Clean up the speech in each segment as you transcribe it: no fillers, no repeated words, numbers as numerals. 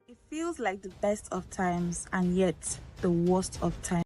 It feels like the best of times and yet the worst of times.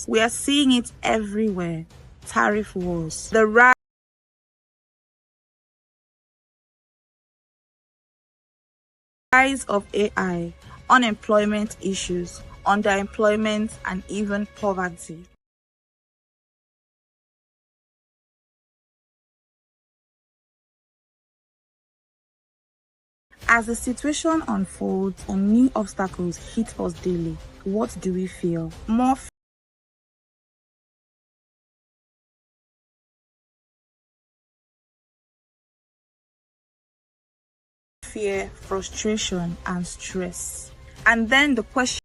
We are seeing it everywhere. Tariff wars, the rise of AI, unemployment issues, underemployment, and even poverty. As the situation unfolds and new obstacles hit us daily, what do we feel? More fear, frustration, and stress. And then the question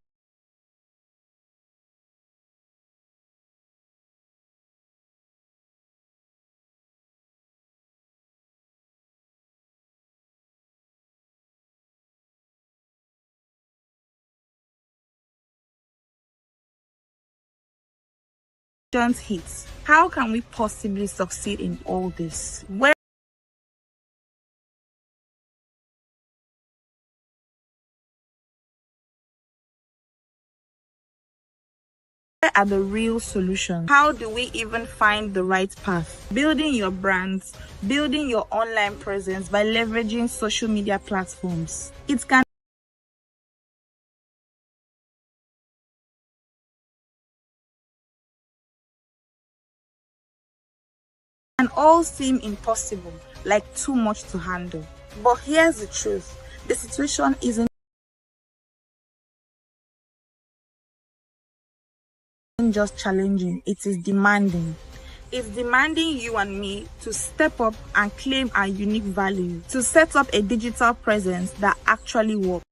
hits. How can we possibly succeed in all this? Where are the real solutions? How do we even find the right path? Building your brands, building your online presence by leveraging social media platforms. It can all seem impossible, like too much to handle. But here's the truth. The situation isn't just challenging, it is demanding. It's demanding you and me to step up and claim our unique value, to set up a digital presence that actually works.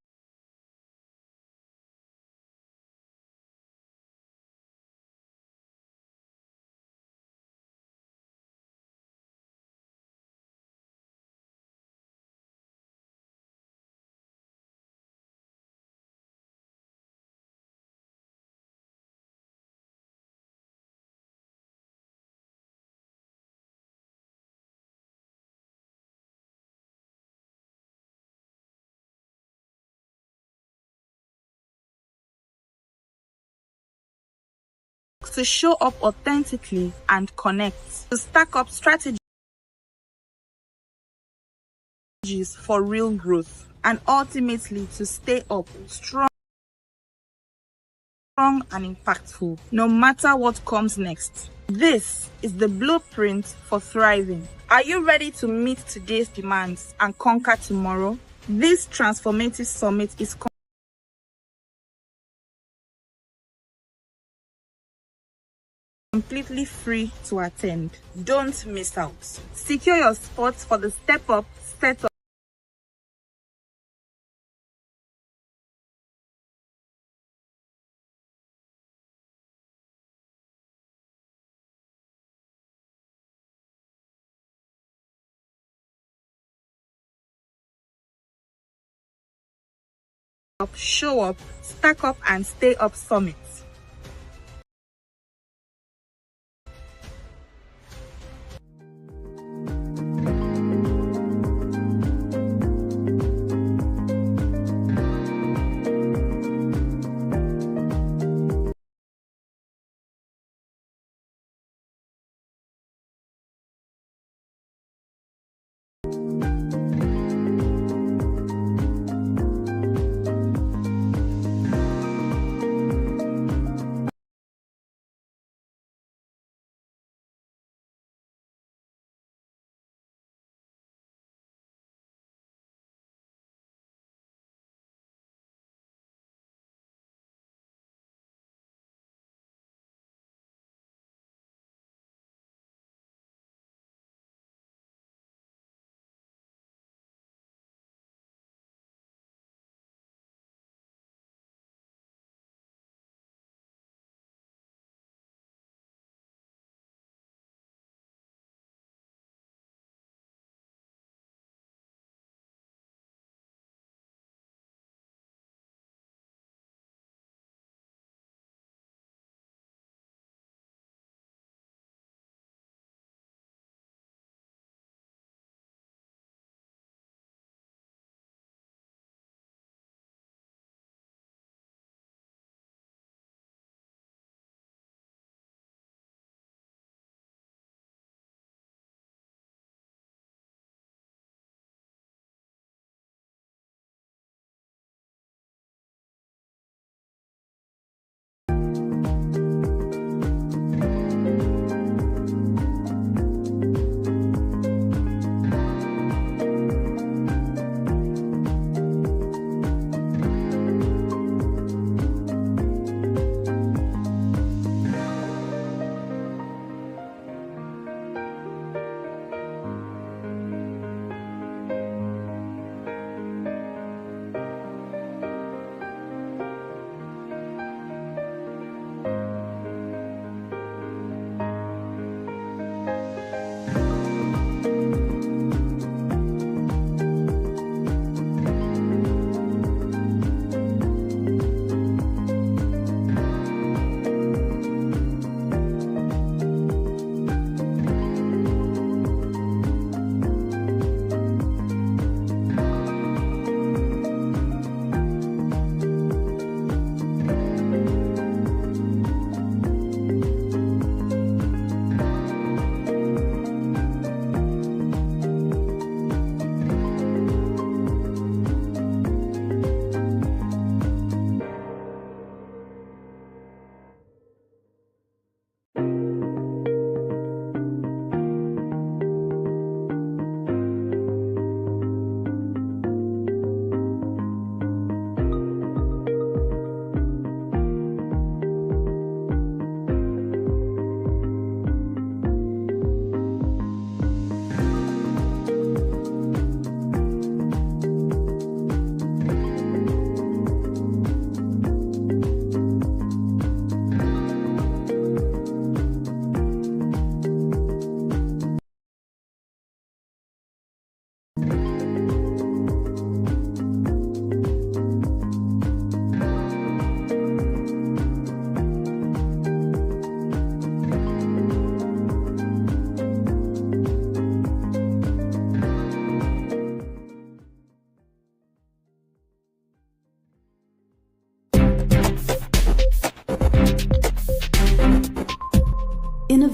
To show up authentically and connect, to stack up strategies for real growth, and ultimately to stay up strong and impactful, no matter what comes next. This is the blueprint for thriving. Are you ready to meet today's demands and conquer tomorrow? This transformative summit is completely free to attend. Don't miss out. Secure your spots for the Step Up Set Up, Show Up, Stack Up, and Stay Up Summit.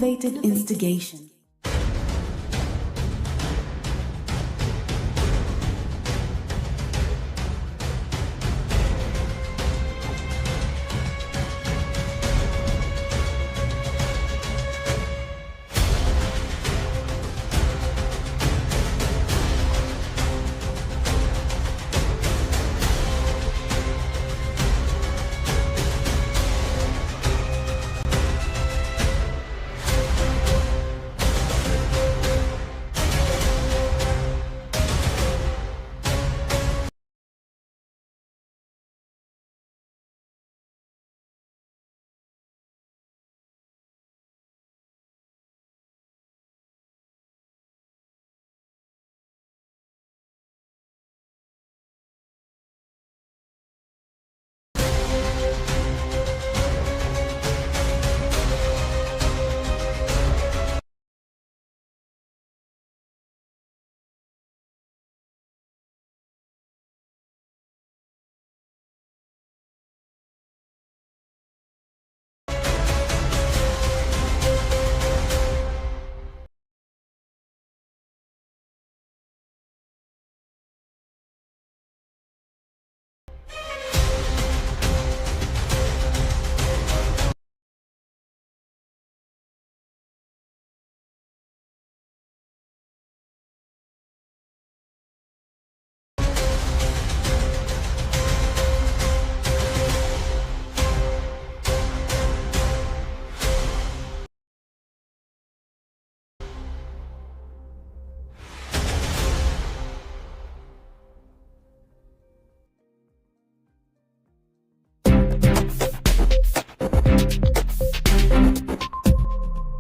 Innovative instigation.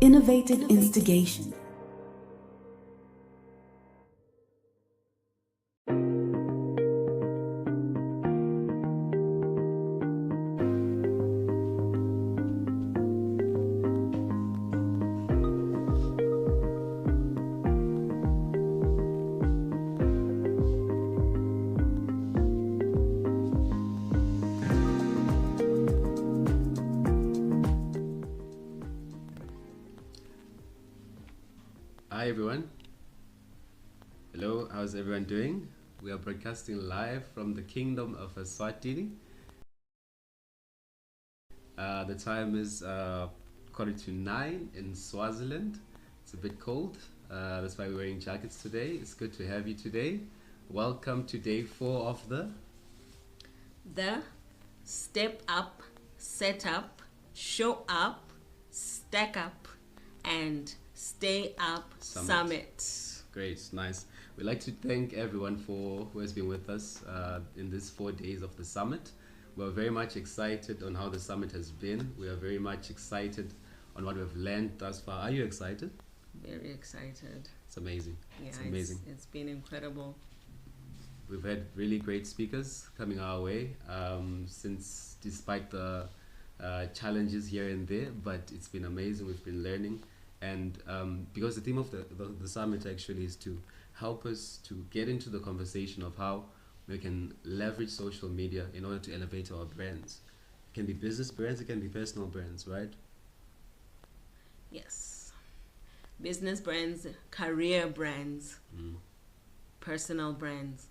Innovative instigation. Hi everyone. Hello, how's everyone doing? We are broadcasting live from the Kingdom of Eswatini. The time is 9:15 in Swaziland. It's a bit cold. That's why we're wearing jackets today. It's good to have you today. Welcome to day 4 of the Step Up, Set Up, Show Up, Stack Up, and Stay Up Summit. Great, nice. We'd like to thank everyone who has been with us in these 4 days of the summit. We're very much excited on how the summit has been. We are very much excited on what we've learned thus far. Are you excited? Very excited. It's amazing. Yeah, it's amazing. It's been incredible. We've had really great speakers coming our way since, despite the challenges here and there, but it's been amazing. We've been learning. And because the theme of the summit actually is to help us to get into the conversation of how we can leverage social media in order to elevate our brands. It can be business brands, it can be personal brands, right? Yes. Business brands, career brands, personal brands.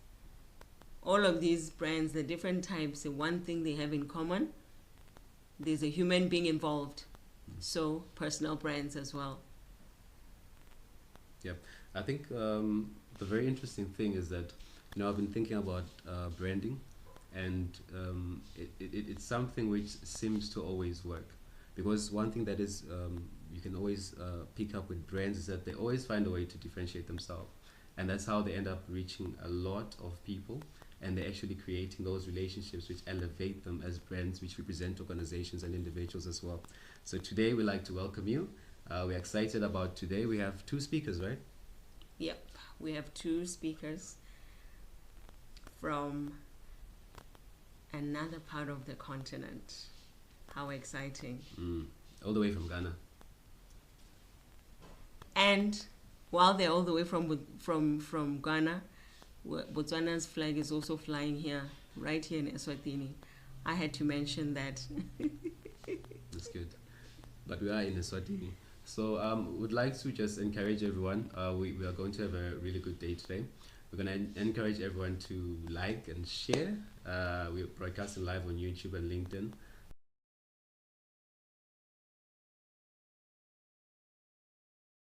All of these brands, the different types, the one thing they have in common, there's a human being involved. So personal brands as well. Yep. I think the very interesting thing is that, I've been thinking about branding, and it's something which seems to always work. Because one thing that is you can always pick up with brands is that they always find a way to differentiate themselves. And that's how they end up reaching a lot of people, and they're actually creating those relationships which elevate them as brands which represent organizations and individuals as well. So today we'd like to welcome you. We're excited about today. We have 2 speakers, right? Yep, we have 2 speakers from another part of the continent. How exciting. All the way from Ghana. And while they're all the way from Ghana, Botswana's flag is also flying here, right here in Eswatini. I had to mention that. That's good. But we are in Eswatini. So would like to just encourage everyone. We are going to have a really good day today. We're going to encourage everyone to like and share. We're broadcasting live on YouTube and LinkedIn.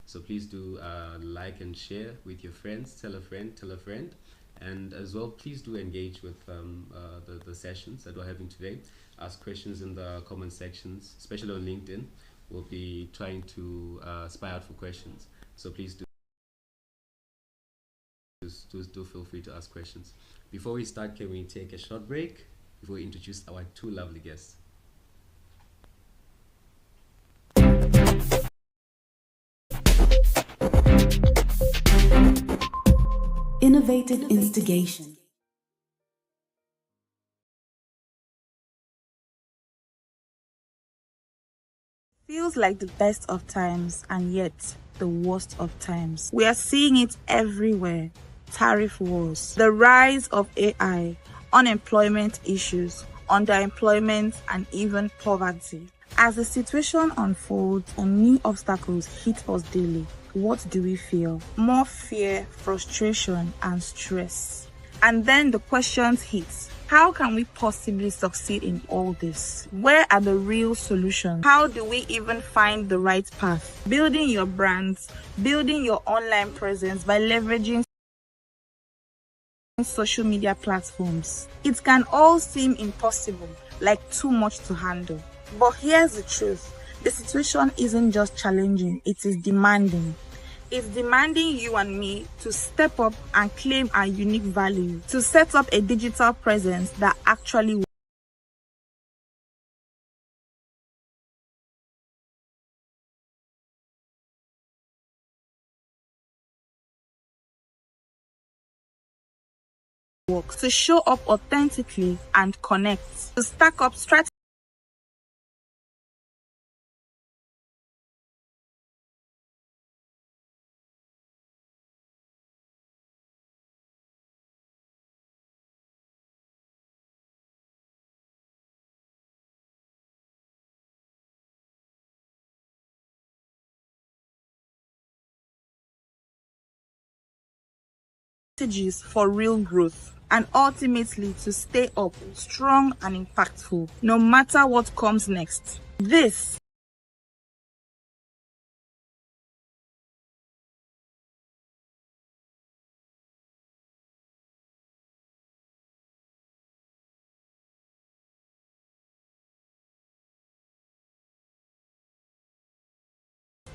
So please do like and share with your friends. Tell a friend, tell a friend. And as well, please do engage with the sessions that we're having today. Ask questions in the comment sections, especially on LinkedIn. We'll be trying to spy out for questions. So please do feel free to ask questions. Before we start, can we take a short break before we introduce our two lovely guests? Innovative instigation. Feels like the best of times and yet the worst of times. We are seeing it everywhere. Tariff wars, the rise of AI, unemployment issues, underemployment, and even poverty. As the situation unfolds and new obstacles hit us daily, what do we feel? More fear, frustration, and stress. And then the questions hit. How can we possibly succeed in all this? Where are the real solutions? How do we even find the right path? Building your brands, building your online presence by leveraging social media platforms. It can all seem impossible, like too much to handle. But here's the truth. The situation isn't just challenging, it is demanding. It's demanding you and me to step up and claim our unique value, to set up a digital presence that actually works, to show up authentically and connect, to stack up strategies for real growth, and ultimately to stay up strong and impactful no matter what comes next. This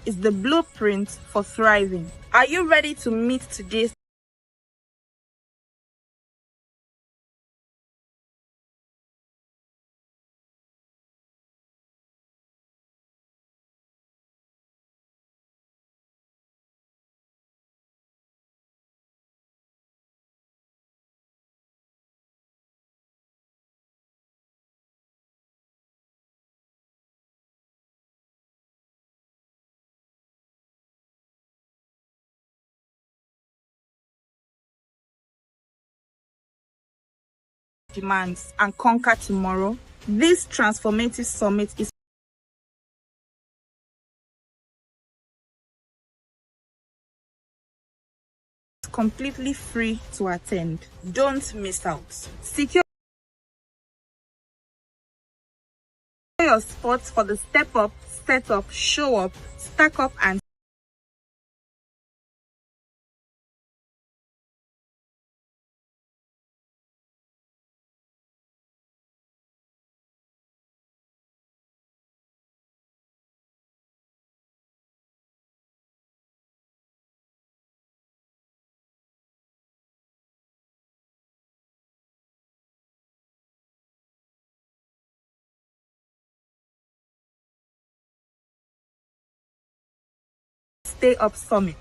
is the blueprint for thriving. Are you ready to meet today's demands and conquer tomorrow? This transformative summit is completely free to attend. Don't miss out. Secure your spots for the step up, set up, show up, stack up, and stay up summit.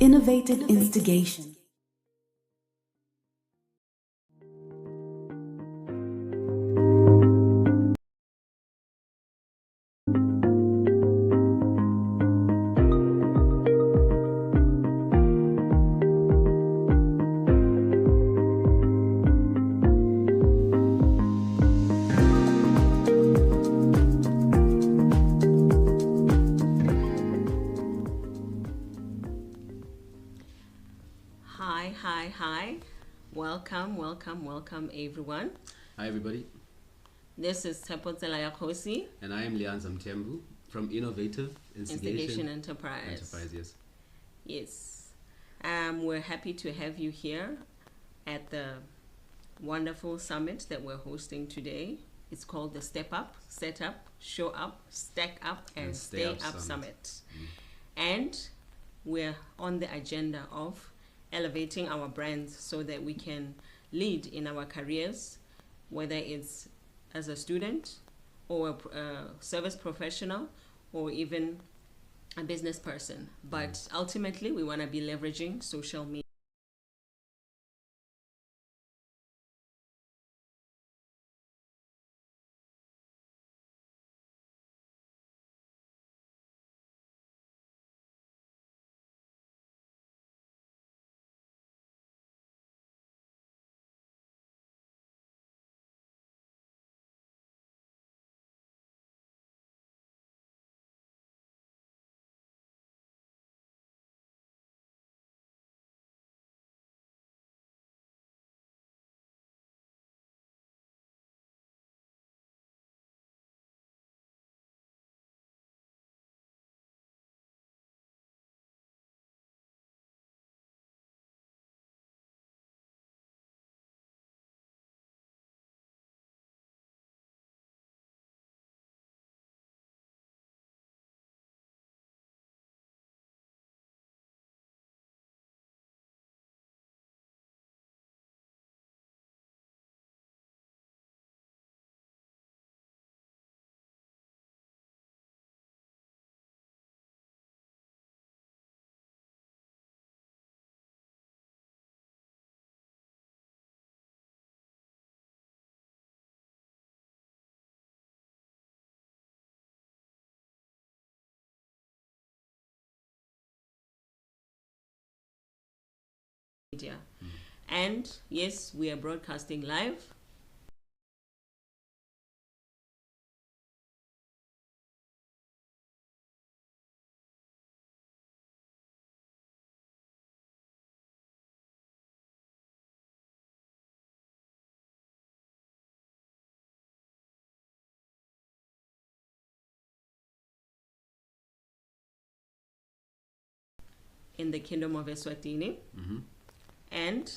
Innovative instigation. Welcome everyone. Hi everybody, This is Tepotsela Yakosi, and I am Lianza Mtembu from Innovative Instigation Enterprise. Enterprise, yes. Yes. We're happy to have you here at the wonderful summit that we're hosting today. It's called the Step Up, Set Up, Show Up, Stack Up, and Stay Up Summit. And we're on the agenda of elevating our brands so that we can lead in our careers, whether it's as a student or a service professional or even a business person. But ultimately, we want to be leveraging social media. And yes, we are broadcasting live. In the Kingdom of Eswatini. And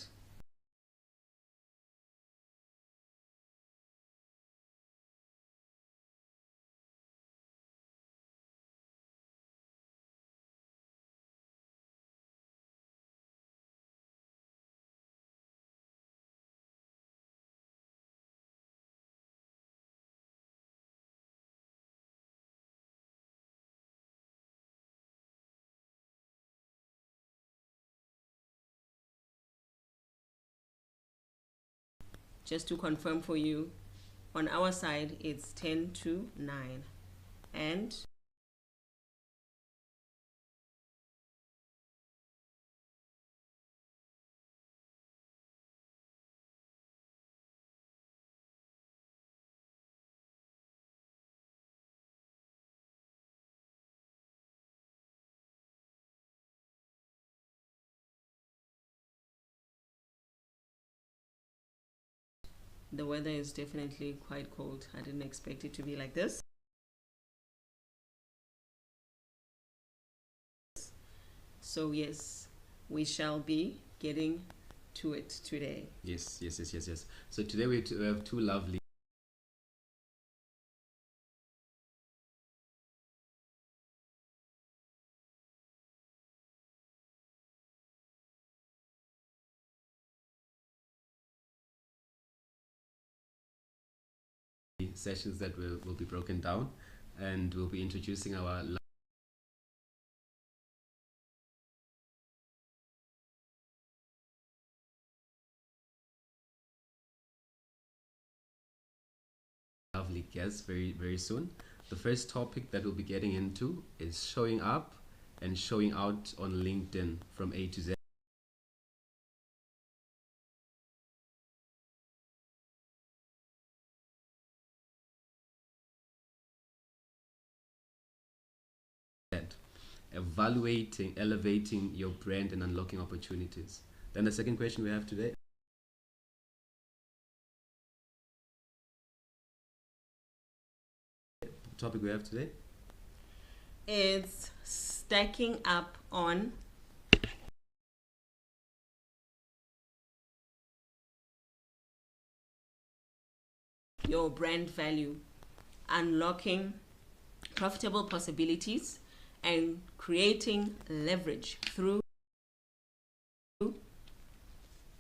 just to confirm for you, on our side, it's 10 to 9. And the weather is definitely quite cold. I didn't expect it to be like this. So yes, we shall be getting to it today. Yes. So today we have two lovely sessions that will be broken down, and we'll be introducing our lovely guests very soon. The first topic that we'll be getting into is showing up and showing out on LinkedIn from A to Z. Evaluating, elevating your brand and unlocking opportunities. Then the second question we have today topic we have today? It's stacking up on your brand value, unlocking profitable possibilities, and creating leverage through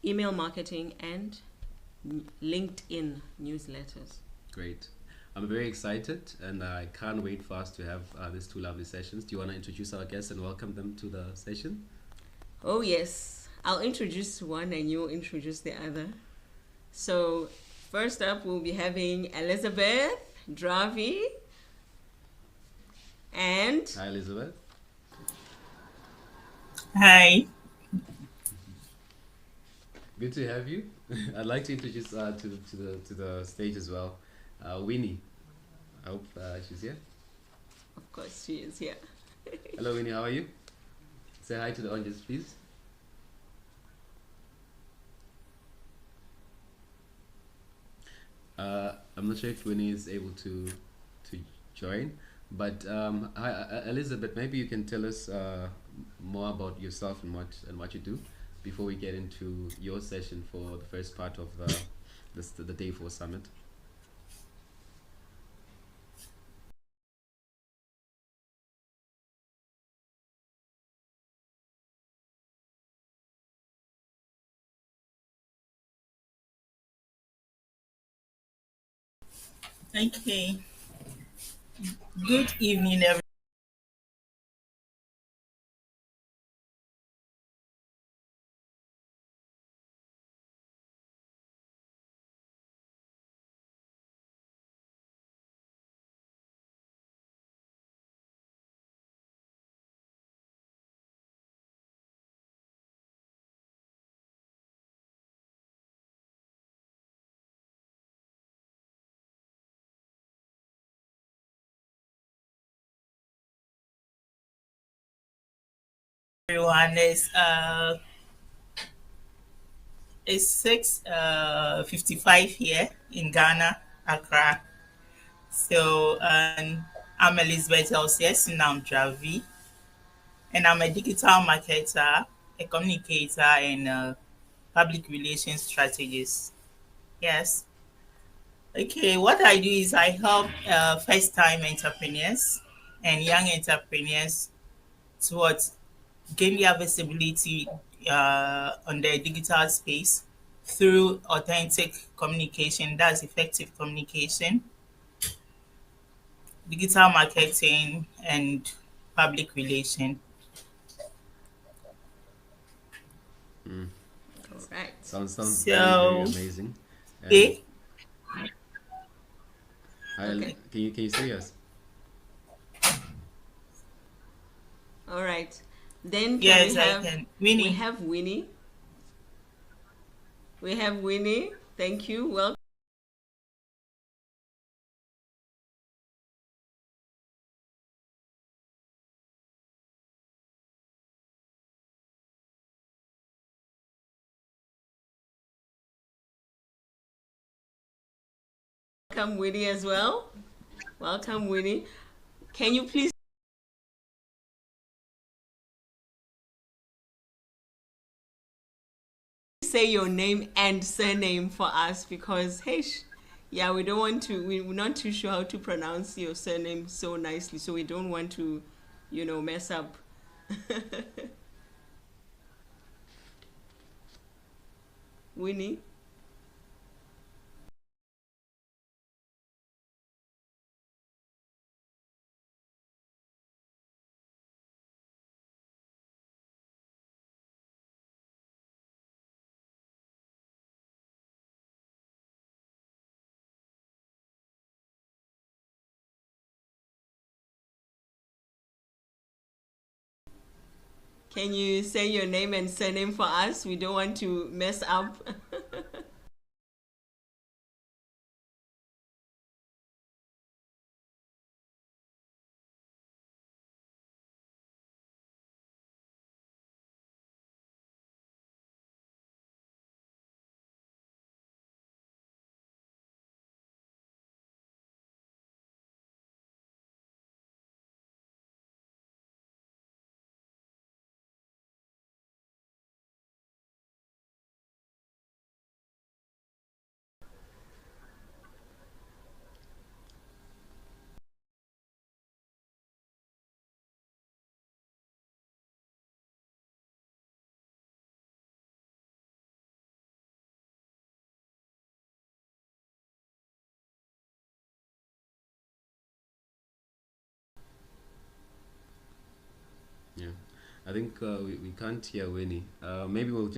email marketing and LinkedIn newsletters. Great. I'm very excited and I can't wait for us to have these two lovely sessions. Do you want to introduce our guests and welcome them to the session? Oh, yes. I'll introduce one and you'll introduce the other. So, first up, we'll be having Elizabeth Dravi. And Hi, Elizabeth. Hi. Good to have you. I'd like to introduce to the stage as well, Winnie. I hope she's here. of course, she is here. Hello, Winnie. How are you? Say hi to the audience, please. I'm not sure if Winnie is able to join, but hi, Elizabeth. Maybe you can tell us more about yourself and what you do before we get into your session for the first part of the Day 4 Summit. Okay. Good evening, everyone. It's 6:55 here in Ghana, Accra. So I'm Elizabeth Elsies Dravi, and I'm a digital marketer, a communicator, and a public relations strategist. Yes. Okay, what I do is I help first-time entrepreneurs and young entrepreneurs towards gain their visibility on the digital space through authentic communication, that's effective communication, digital marketing, and public relation. Mm. All right. Sounds very So, amazing. And okay, Okay. can you say yes? All right. Then can we yes, I have can. we Winnie, have Winnie? We have Winnie. Thank you. Welcome. Welcome, Winnie, as well. Welcome, Winnie. Can you please say your name and surname for us? Because, hey, yeah, we don't want to, we're not too sure how to pronounce your surname so nicely, so we don't want to, mess up. Winnie? Can you say your name and surname for us? We don't want to mess up. I think we can't hear Winnie. Maybe we'll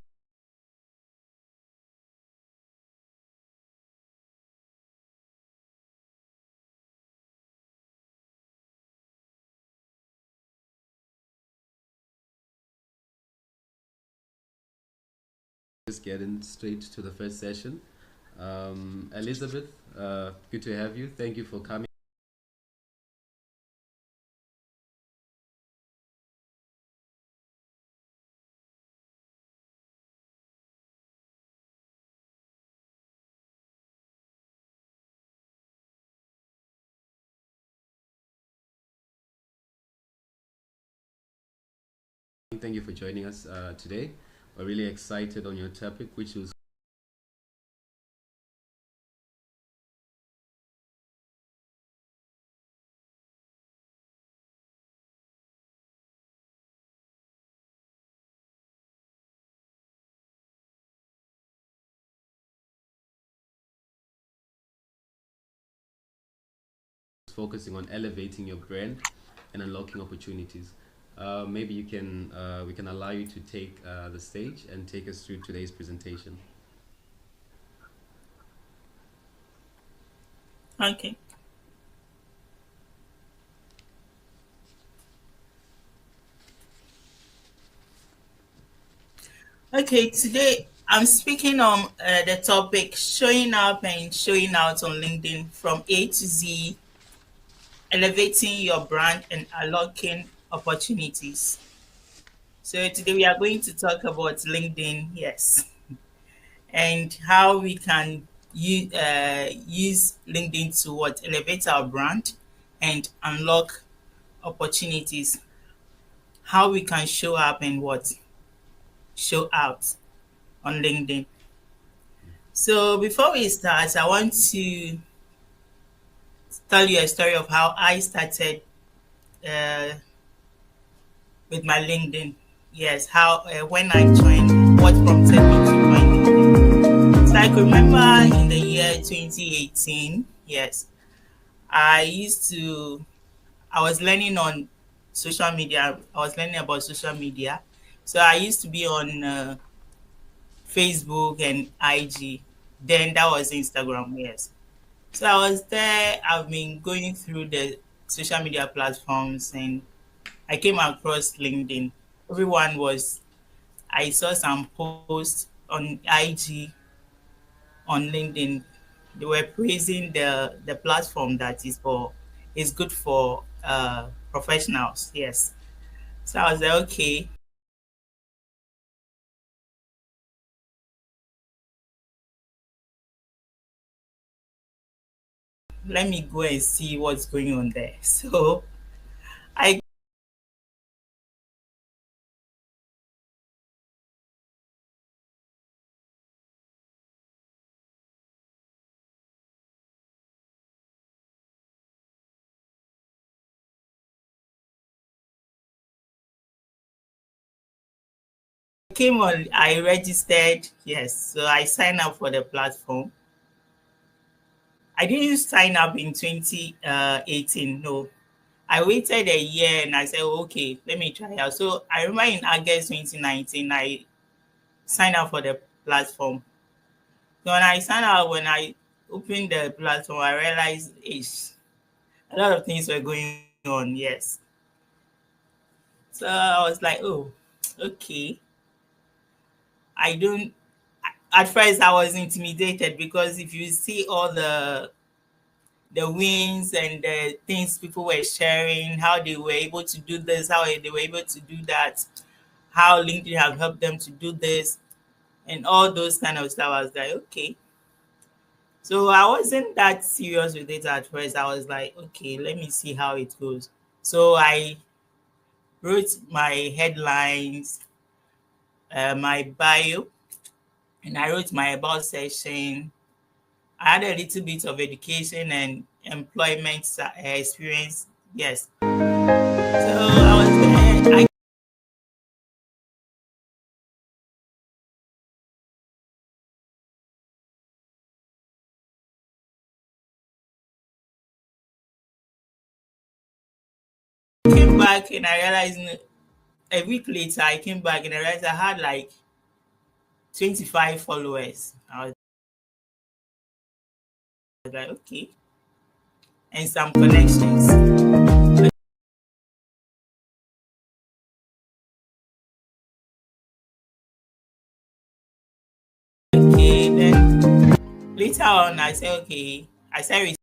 just get in straight to the first session. Elizabeth, good to have you. Thank you for coming. Thank you for joining us today. We're really excited on your topic, which was focusing on elevating your brand and unlocking opportunities. Maybe you can we can allow you to take the stage and take us through today's presentation. Okay. Okay, today I'm speaking on the topic showing up and showing out on LinkedIn from A to Z, elevating your brand and unlocking opportunities. So today we are going to talk about LinkedIn, yes, and how we can use LinkedIn to what elevate our brand and unlock opportunities. How we can show up and what show out on LinkedIn. So before we start, I want to tell you a story of how I started uh, with my LinkedIn. Yes, how when I joined, what prompted me to join LinkedIn. So I could remember in the year 2018. Yes, I used to. I was learning on social media. I was learning about social media. So I used to be on Facebook and IG. Then that was Instagram. Yes. So I was there. I've been going through the social media platforms and I came across LinkedIn. Everyone was, I saw some posts on IG, on LinkedIn. They were praising the platform that is good for professionals. Yes. So I was like, okay, let me go and see what's going on there. So I came on, I registered. Yes. So I signed up for the platform. I didn't sign up in 2018. No, I waited a year and I said, okay, let me try out. So I remember in August 2019, I signed up for the platform. So when I signed up, when I opened the platform, I realized a lot of things were going on. Yes. So I was like, oh, okay. I don't, at first I was intimidated because if you see all the wins and the things people were sharing, how they were able to do this, how they were able to do that, how LinkedIn have helped them to do this, and all those kind of stuff. I was like, okay. So I wasn't that serious with it at first. I was like, okay, let me see how it goes. So I wrote my headlines, my bio, and I wrote my about section. I had a little bit of education and employment experience. Yes. So I was there. I came back and I realized a week later, I came back and I realized I had like 25 followers. I was like, okay, and some connections. Okay, then later on, I said, okay, I started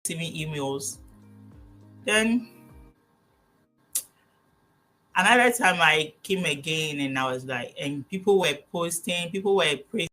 receiving emails. Then another time I came again and I was like, and people were posting, people were praising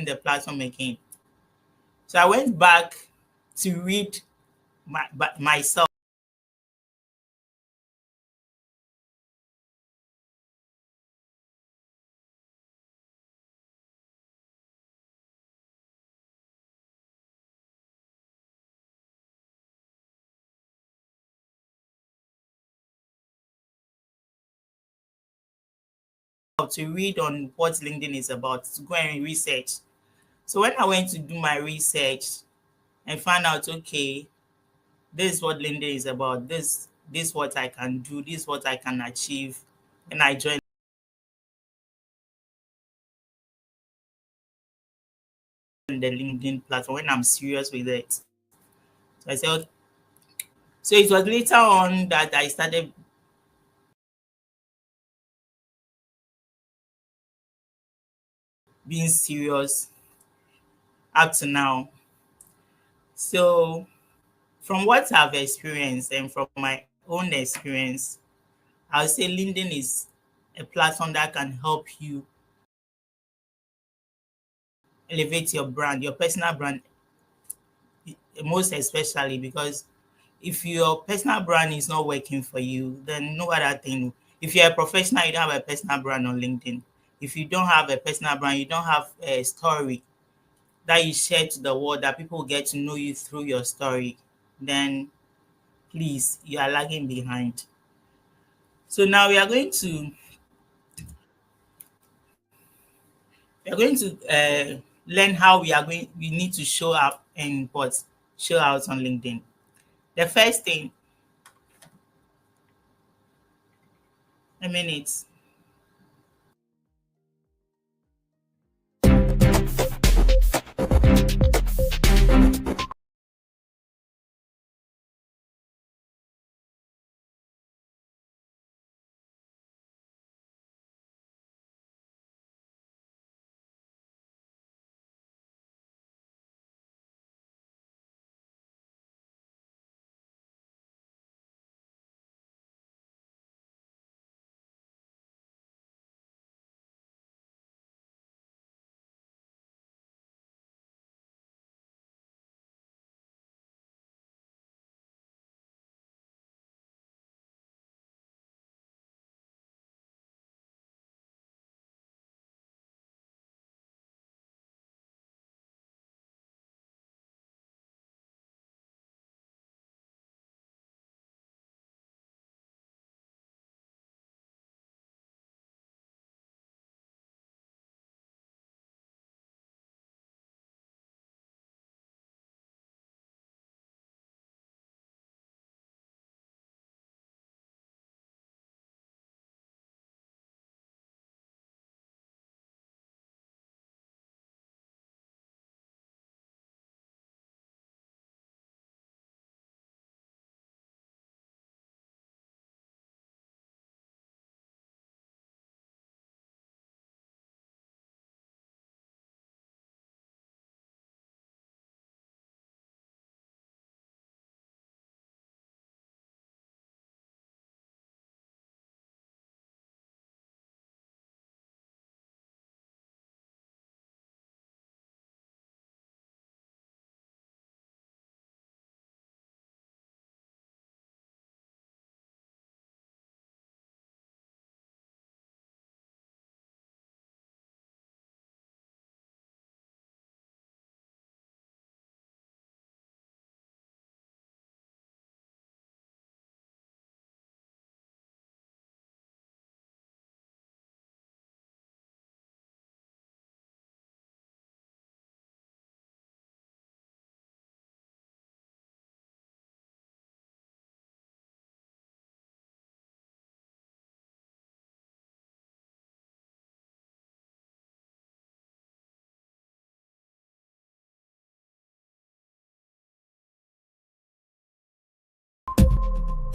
the platform again. So I went back to read myself to read on what LinkedIn is about, to go and research. So when I went to do my research and found out, okay, this is what LinkedIn is about, this is what I can do, this is what I can achieve, and I joined the LinkedIn platform when I'm serious with it. So I said, okay. So it was later on that I started being serious up to now. So from what I've experienced and from my own experience, I would say LinkedIn is a platform that can help you elevate your brand, your personal brand, most especially because if your personal brand is not working for you, then no other thing. If you're a professional, you don't have a personal brand on LinkedIn. If you don't have a personal brand, you don't have a story that you share to the world that people get to know you through your story, then please, you are lagging behind. So now we are going to learn how we need to show up and what show out on LinkedIn. The first thing, a minute.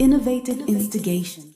Innovative instigation.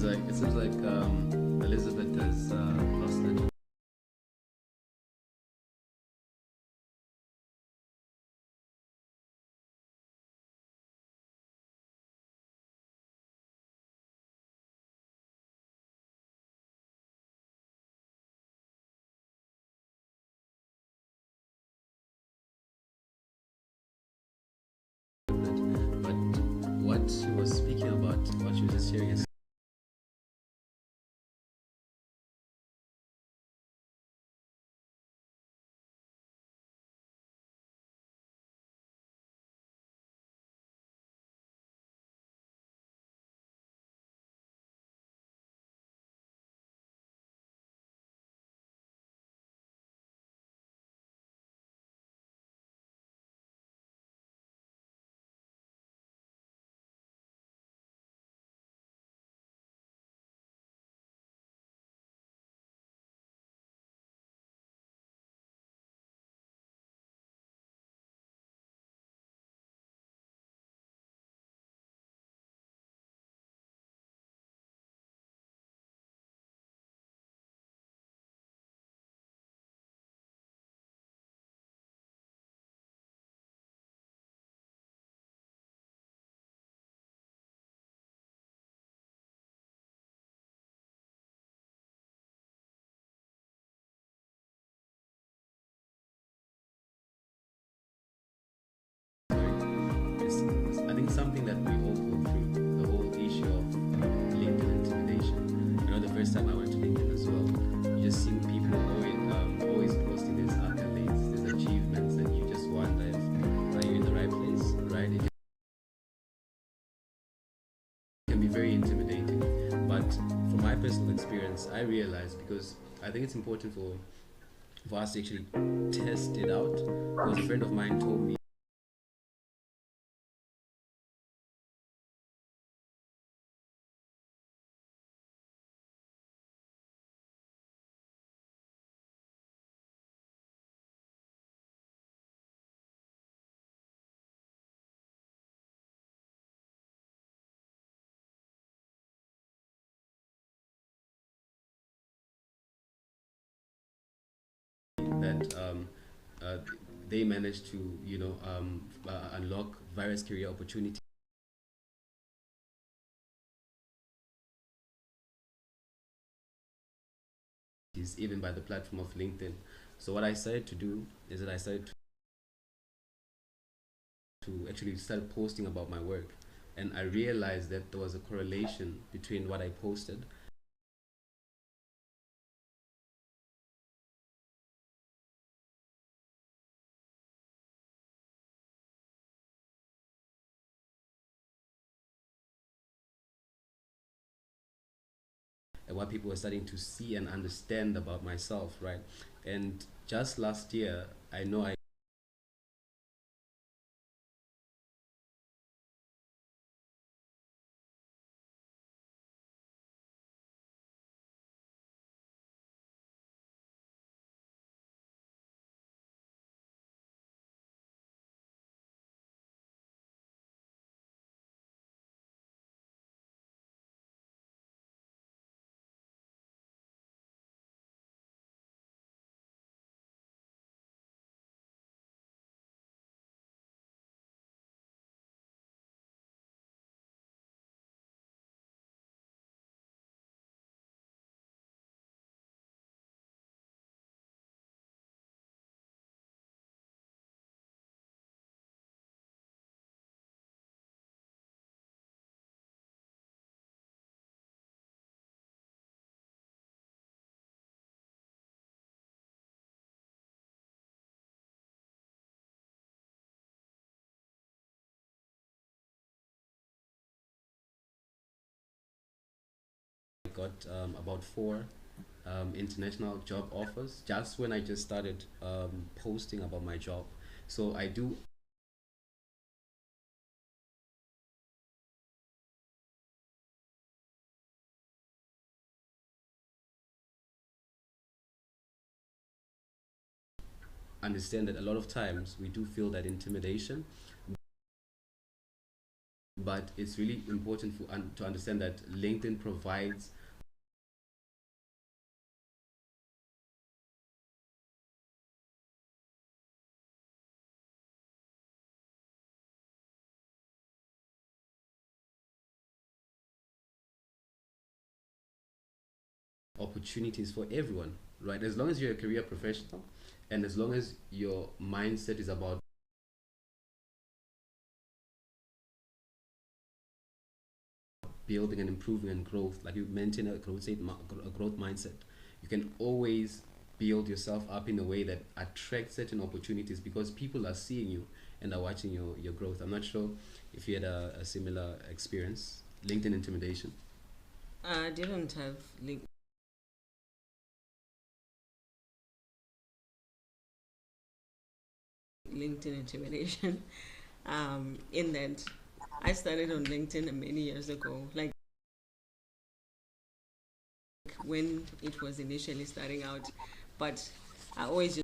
right. It seems like Elizabeth has lost it. But what she was speaking about, what she was just sharing is I think something that we all go through, the whole issue of LinkedIn intimidation. You know, the first time I went to LinkedIn as well, you just seeing people always posting these accolades, these achievements, and you just wonder if are you in the right place, right? It can be very intimidating. But from my personal experience, I realized, because I think it's important for us to actually test it out. Because a friend of mine told me that uh, they managed to, unlock various career opportunities even by the platform of LinkedIn. So what I started to do is that I started to actually start posting about my work, and I realized that there was a correlation between what I posted and what people were starting to see and understand about myself, right? And just last year, I know I got about four international job offers just when I just started posting about my job. So I do understand that a lot of times we do feel that intimidation, but it's really important to understand that LinkedIn provides opportunities for everyone, right? As long as you're a career professional and as long as your mindset is about building and improving and growth, like you mentioned, a growth mindset, you can always build yourself up in a way that attracts certain opportunities because people are seeing you and are watching your growth. I'm not sure if you had a similar experience, LinkedIn intimidation. I didn't have LinkedIn intimidation. In that I started on LinkedIn many years ago, like when it was initially starting out, but I always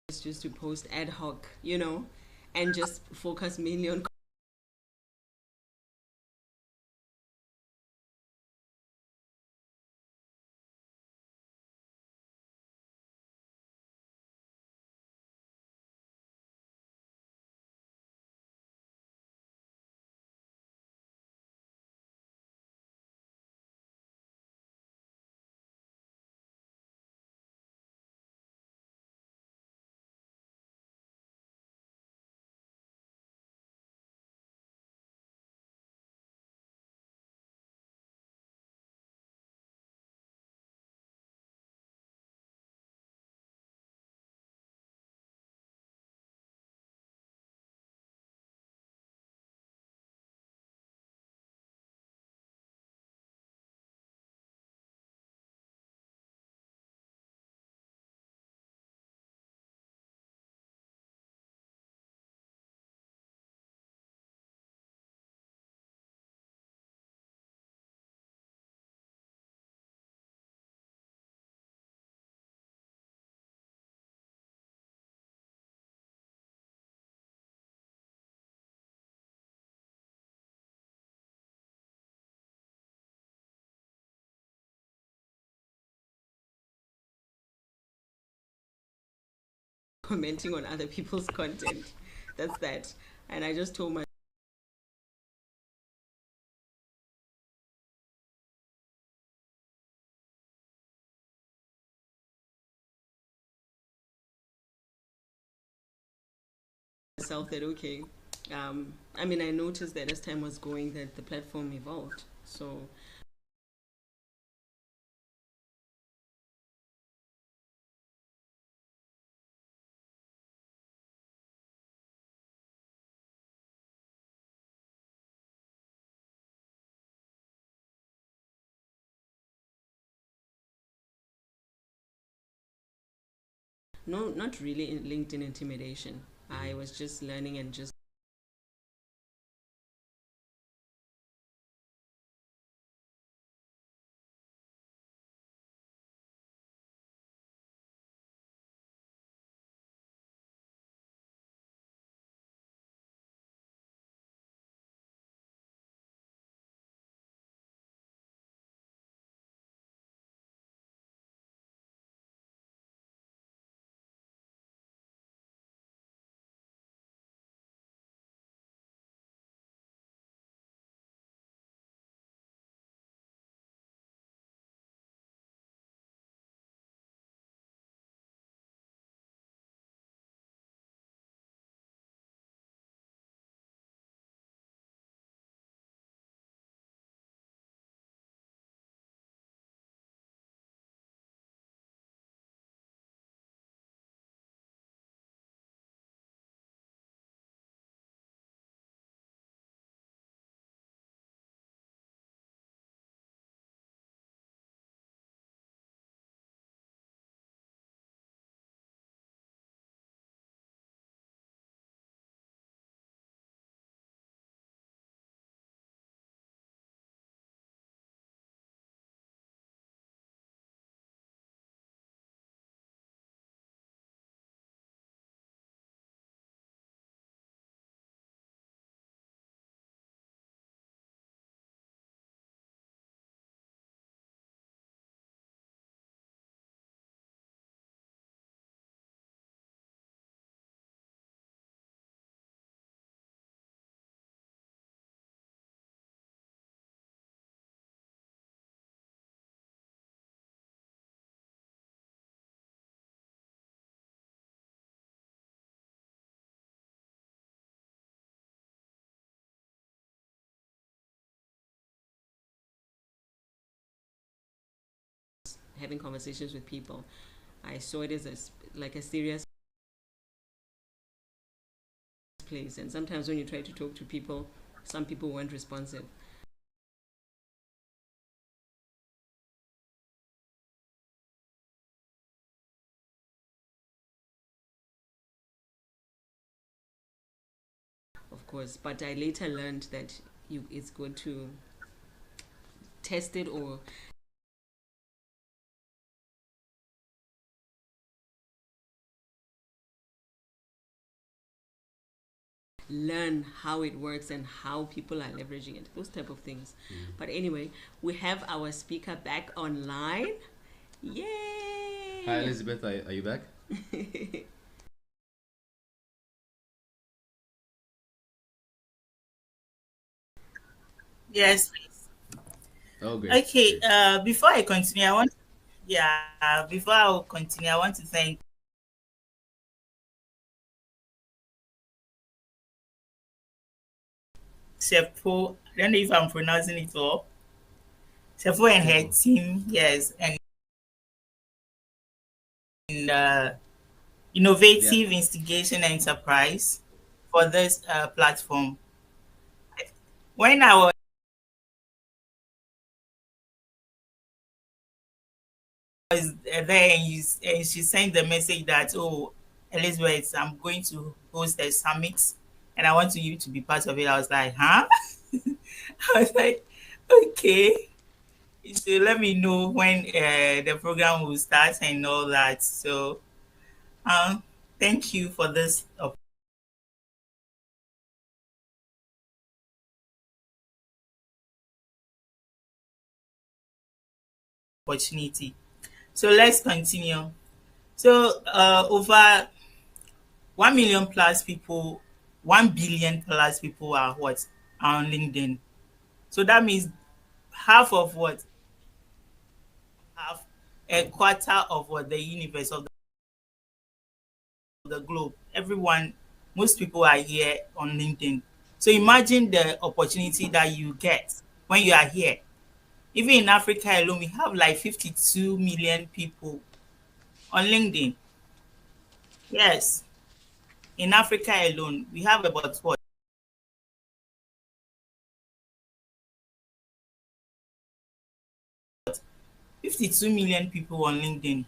just used to post ad hoc, and just focus mainly on commenting on other people's content. That's that. And I just told myself that okay, I mean, I noticed that as time was going, that the platform evolved. So no, not really in LinkedIn intimidation. I was just learning and just having conversations with people. I saw it as like a serious place. And sometimes when you try to talk to people, some people weren't responsive. Of course, but I later learned that it's good to test it or learn how it works and how people are leveraging it, those type of things. But anyway, we have our speaker back online. Yay! Hi, Elizabeth. Are you back? Yes, please. Oh, great. Okay, Great. before I continue, before I will continue, I want to thank Seppo. I don't know if I'm pronouncing it well. Seppo and her Simple. team, yes, and Yeah. innovative instigation enterprise for this platform. When I was there and she sent the message that, oh, Elizabeth, I'm going to host a summit and I want you to be part of it. I was like, huh? I was like, okay. So let me know when the program will start and all that. So um, thank you for this opportunity. So let's continue. So over 1 million plus people, 1 billion plus people are what? Are on LinkedIn. So that means half of what? Half, a quarter of what? The universe of the globe. Everyone, most people are here on LinkedIn. So imagine the opportunity that you get when you are here. Even in Africa alone, we have like 52 million people on LinkedIn. Yes, in Africa alone, we have about what? 52 million people on LinkedIn.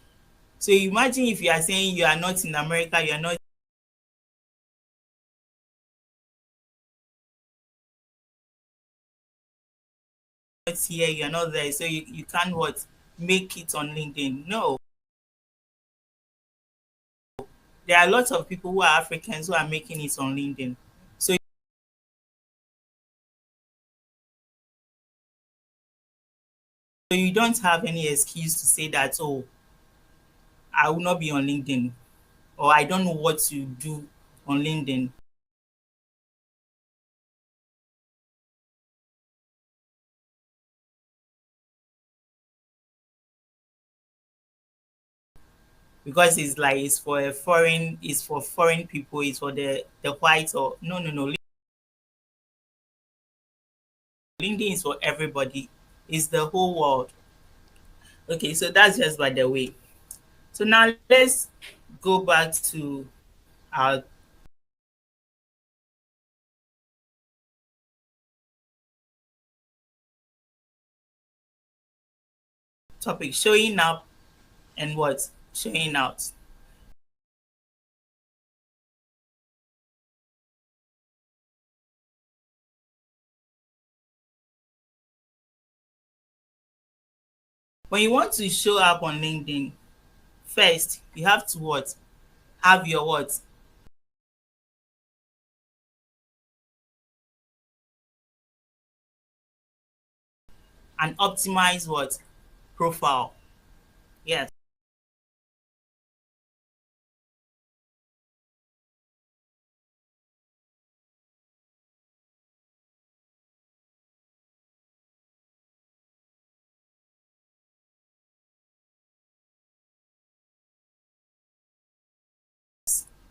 So imagine if you are saying you are not in America, you are not here, you are not there, so you can't what? Make it on LinkedIn. No. There are lots of people who are Africans who are making it on LinkedIn. So you don't have any excuse to say that, oh, I will not be on LinkedIn or I don't know what to do on LinkedIn. Because it's like it's for foreign people, it's for the whites or no. LinkedIn is for everybody. It's the whole world. Okay, so that's just by the way. So now let's go back to our topic, showing up and what? Showing out. When you want to show up on LinkedIn, first you have to what? Have your what? An optimized what? Profile. Yes.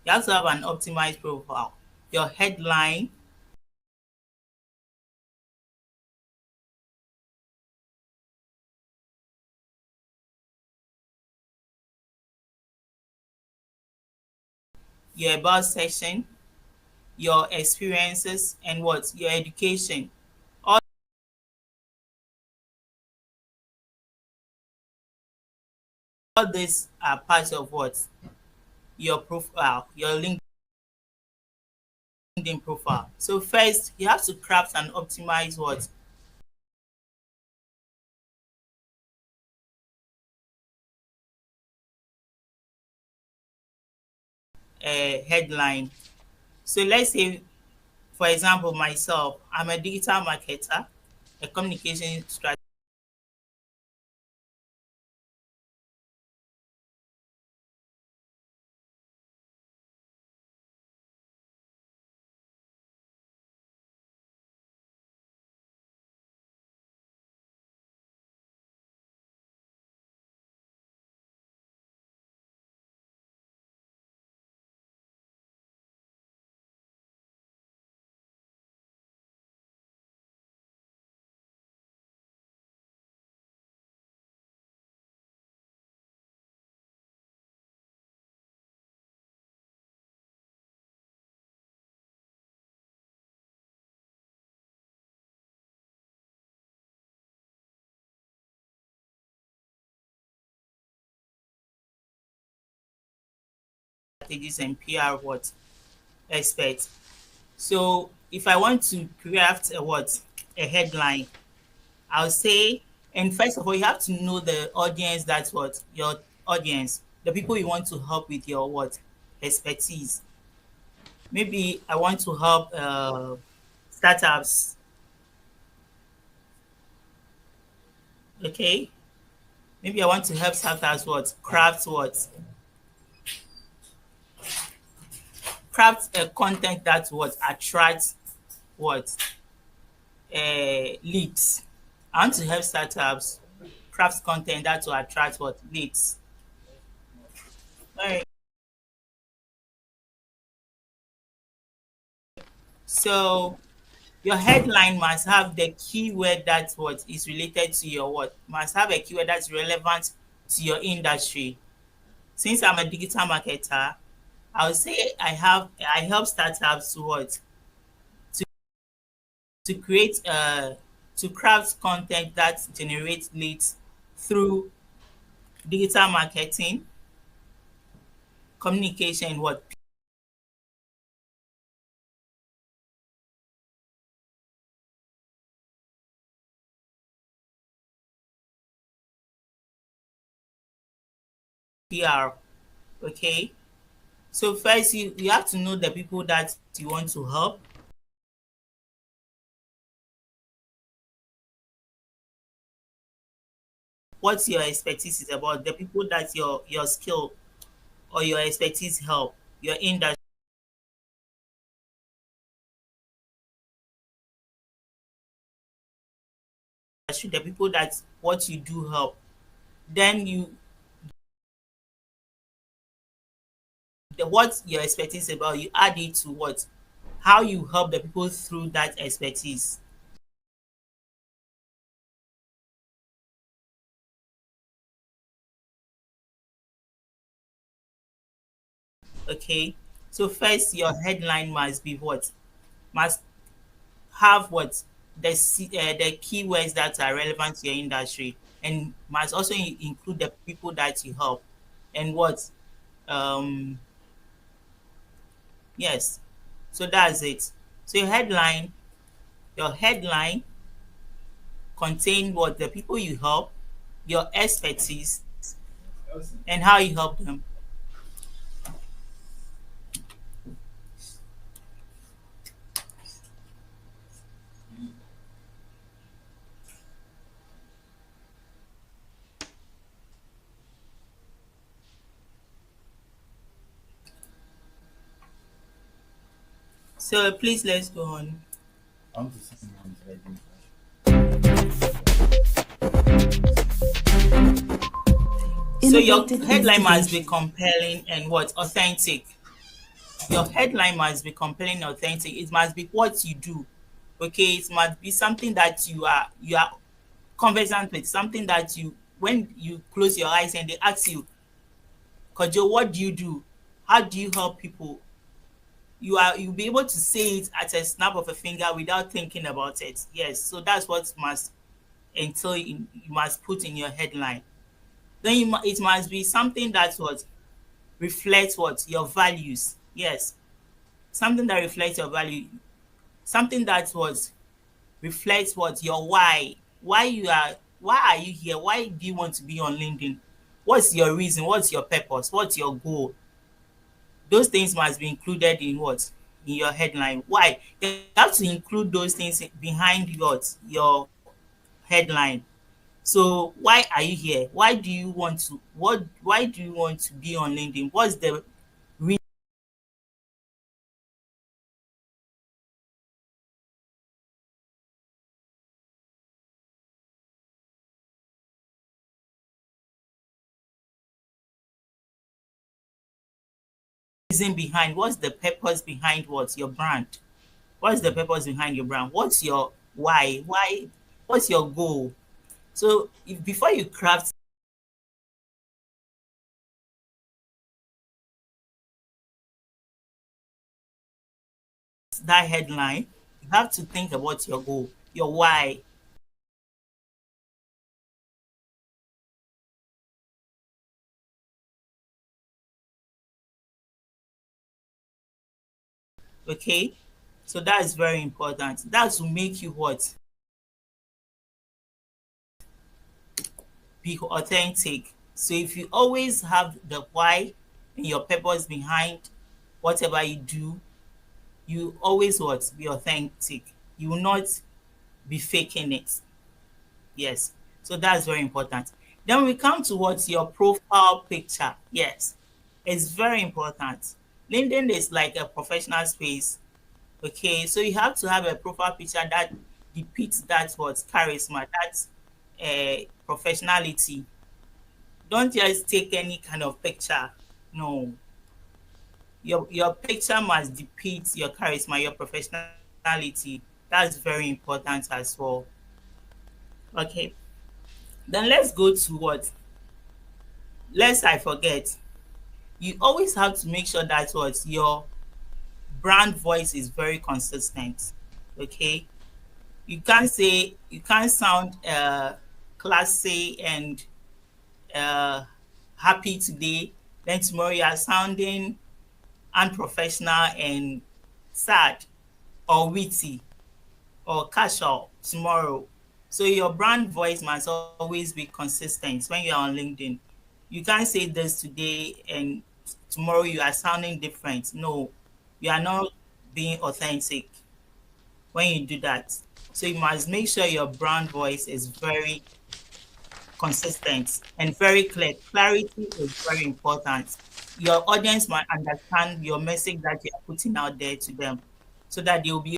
You have to have an optimized profile. Your headline, your about section, your experiences, and what? Your education. All these are parts of what? Your profile, your LinkedIn profile. So first, you have to craft and optimize what? A headline. So let's say, for example, myself, I'm a digital marketer, a communication strategies and PR what? Experts. So if I want to craft a what? A headline, I'll say, and first of all, you have to know the audience. That's what your audience, the people you want to help with your what? Expertise. Maybe I want to help startups. Okay. Maybe I want to help startups craft a content that what attracts what leads. I want to help startups craft content that will attract what leads. Alright. So your headline must have the keyword that what is related to your what must have a keyword that's relevant to your industry. Since I'm a digital marketer, I would say I help startups to what to create to craft content that generates leads through digital marketing, communication, what PR. Okay. So first you have to know the people that you want to help. What your expertise is about, the people that your skill or your expertise help, your industry, the people that what you do help. Then what your expertise is about, you add it to what how you help the people through that expertise. Okay. So first your headline must be what? Must have what? The keywords that are relevant to your industry and must also include the people that you help and what um yes. So that's it. So your headline contain what the people you help, your expertise, and how you help them. So please let's go on. So your Innovative headline must be instigation. compelling and what? Authentic. Your headline must be compelling and authentic. It must be what you do. Okay, it must be something that you are conversant with, something that you when you close your eyes and they ask you, Kojo, what do you do? How do you help people? you'll be able to say it at a snap of a finger without thinking about it. Yes, so that's what must entail you must put in your headline. Then it must be something that what reflects what your values. Yes, something that reflects your value, something that was reflects what your why are you here, why do you want to be on LinkedIn, what's your reason, what's your purpose, what's your goal. Those things must be included in what in your headline. Why you have to include those things behind what your headline. So why are you here, why do you want to be on LinkedIn, what's the reason behind, what's the purpose behind what your brand, what's the purpose behind your brand, what's your why, what's your goal. So before you craft that headline, you have to think about your goal, your why. Okay, so that is very important. That will make you what be authentic. So if you always have the why and your purpose behind whatever you do, you always what be authentic. You will not be faking it. Yes. So that's very important. Then we come to what your profile picture. Yes. It's very important. LinkedIn is like a professional space. Okay. So you have to have a profile picture that depicts that what charisma, that professionality. Don't just take any kind of picture. No. Your picture must depict your charisma, your professionality. That's very important as well. Okay. Then let's go to what? Lest I forget, you always have to make sure that what your brand voice is very consistent. Okay. You can't sound classy and uh, happy today, then tomorrow you are sounding unprofessional and sad or witty or casual tomorrow. So your brand voice must always be consistent when you're on LinkedIn. You can't say this today and tomorrow you are sounding different. No, you are not being authentic when you do that. So you must make sure your brand voice is very consistent and very clear. Clarity is very important. Your audience might understand your message that you are putting out there to them so that they will be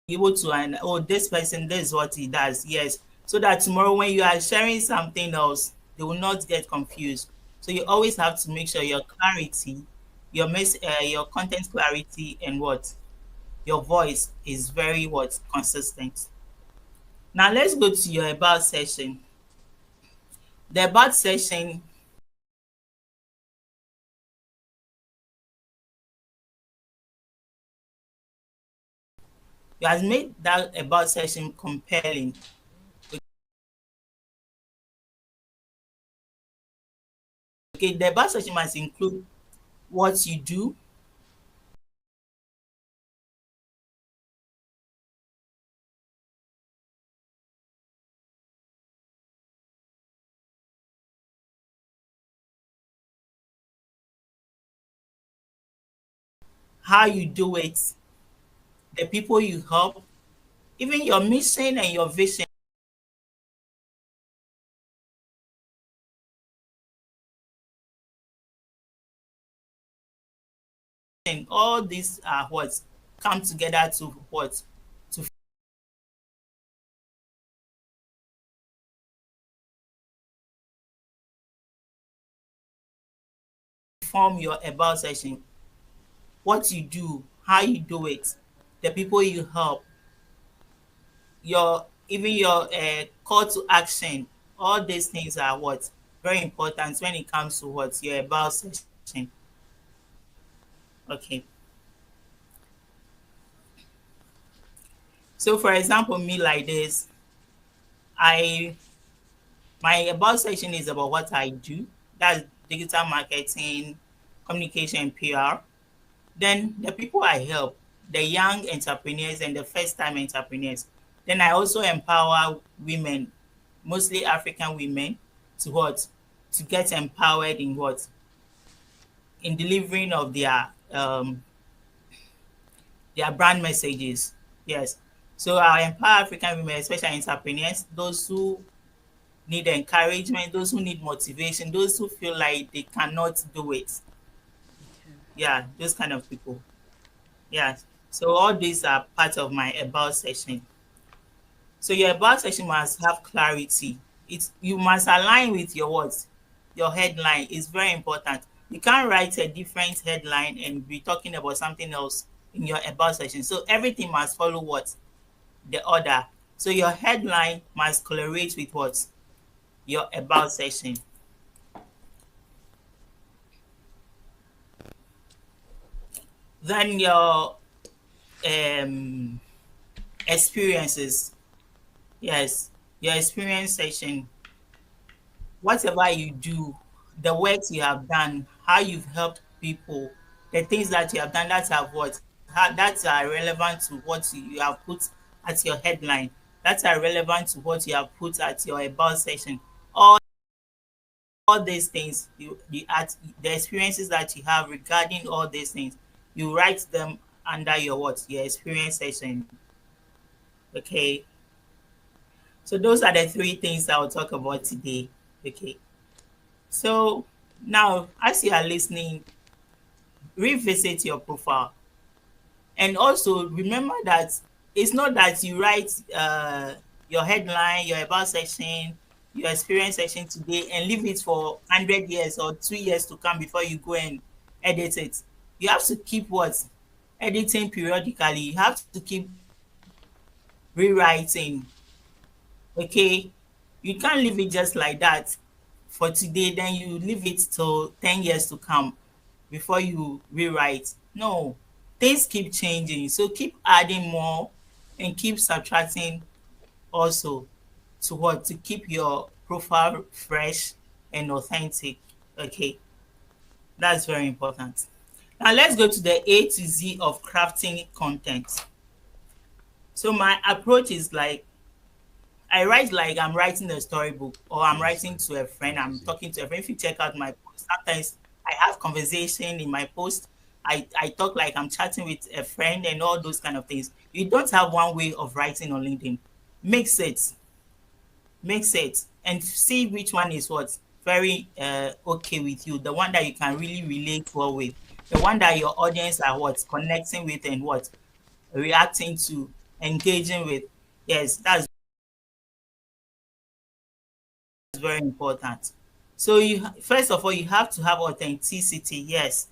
able to, and oh, this person, this is what he does. Yes. So that tomorrow when you are sharing something else, they will not get confused. So you always have to make sure your clarity, your content clarity and what your voice is very what consistent. Now let's go to your about section. The about section, you have made that about section compelling. Okay, the about section must include what you do, how you do it, the people you help, even your mission and your vision. And all these are what come together to what to form your about section. What you do, how you do it, the people you help, your even your call to action. All these things are what very important when it comes to what your about section. Okay. So for example, me like this, I my about section is about what I do. That's digital marketing, communication, and PR. Then the people I help, the young entrepreneurs and the first time entrepreneurs. Then I also empower women, mostly African women, to what? To get empowered in what? In delivering of their brand messages. Yes. So I empower African women, especially entrepreneurs, those who need encouragement, those who need motivation, those who feel like they cannot do it. Okay. Yeah, those kind of people. Yeah. So all these are part of my about section. So your about section must have clarity. It's you must align with your words. Your headline is very important. You can't write a different headline and be talking about something else in your about section. So everything must follow what? The order. So your headline must correlate with what? Your about section. Then your um experiences. Yes, your experience section. Whatever you do, the works you have done, how you've helped people, the things that you have done that have what that are relevant to what you have put at your headline, that are relevant to what you have put at your about section. All these things, the experiences that you have regarding all these things, you write them under your what your experience section. Okay, so those are the three things I will talk about today. Okay, so now as you are listening, revisit your profile. And also remember that it's not that you write your headline, your about section, your experience section today and leave it for 100 years or 2 years to come before you go and edit it. You have to keep what? Editing periodically. You have to keep rewriting. Okay? You can't leave it just like that for today, then you leave it till 10 years to come before you rewrite. No, things keep changing. So keep adding more and keep subtracting also to what? To keep your profile fresh and authentic. Okay, that's very important. Now let's go to the A to Z of crafting content. So my approach is like I write like I'm writing a storybook or I'm Yes, writing fine. to a friend, I'm Easy. talking to a friend. If you check out my post, sometimes I have conversation in my post. I talk like I'm chatting with a friend and all those kind of things. You don't have one way of writing on LinkedIn. Mix it, mix it, and see which one is what very okay with you. The one that you can really relate well with. The one that your audience are what connecting with and what reacting to, engaging with. Yes, that's very important. So first of all, you have to have authenticity. Yes,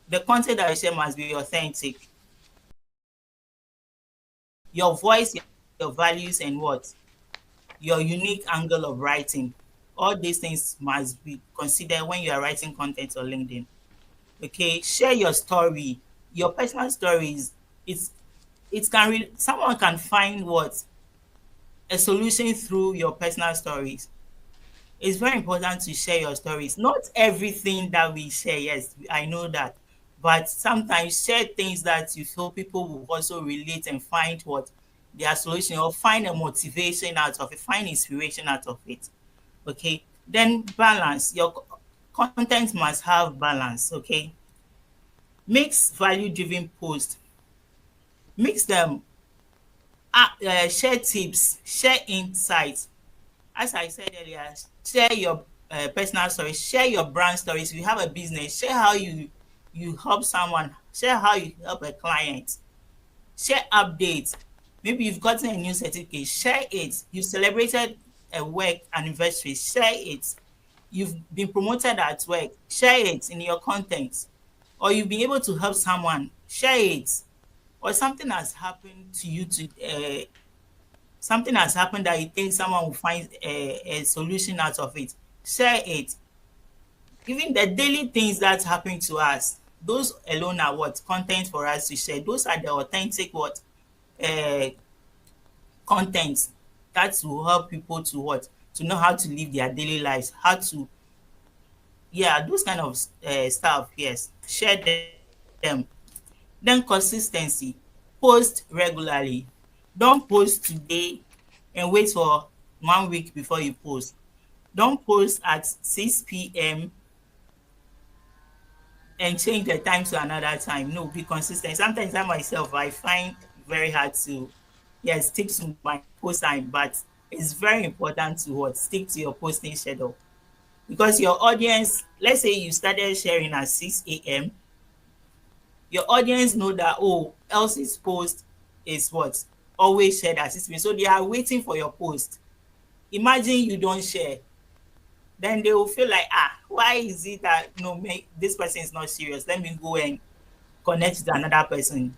the content that you share must be authentic. Your voice, your values, and what your unique angle of writing. All these things must be considered when you are writing content on LinkedIn. Okay, share your story, your personal stories. It's it can someone can find what a solution through your personal stories. It's very important to share your stories. Not everything that we share, yes, I know that. But sometimes share things that you feel people will also relate and find what their solution or find a motivation out of it, find inspiration out of it. Okay. Then balance. Your content must have balance. Okay. Mix value driven posts. Mix them. Share tips, share insights, as I said earlier, share your personal stories, share your brand stories. If you have a business, share how you help someone, share how you help a client, share updates. Maybe you've gotten a new certificate, share it. You celebrated a work anniversary, share it. You've been promoted at work, share it in your content. Or you've been able to help someone, share it. Or something has happened to you to something has happened that you think someone will find a solution out of it, share it. Even the daily things that happen to us, those alone are what content for us to share. Those are the authentic what uh, content that will help people to what to know how to live their daily lives, how to yeah those kind of stuff. Yes, share them. Then consistency, post regularly. Don't post today and wait for 1 week before you post. Don't post at 6 p.m. and change the time to another time. No, be consistent. Sometimes I myself I find very hard to stick to my post time, but it's very important to what stick to your posting schedule because your audience, let's say you started sharing at 6 a.m., your audience know that Elsie's post is what always shared at 6 p.m. So they are waiting for your post. Imagine you don't share, then they will feel like, why is it that no, this person is not serious? Let me go and connect with another person,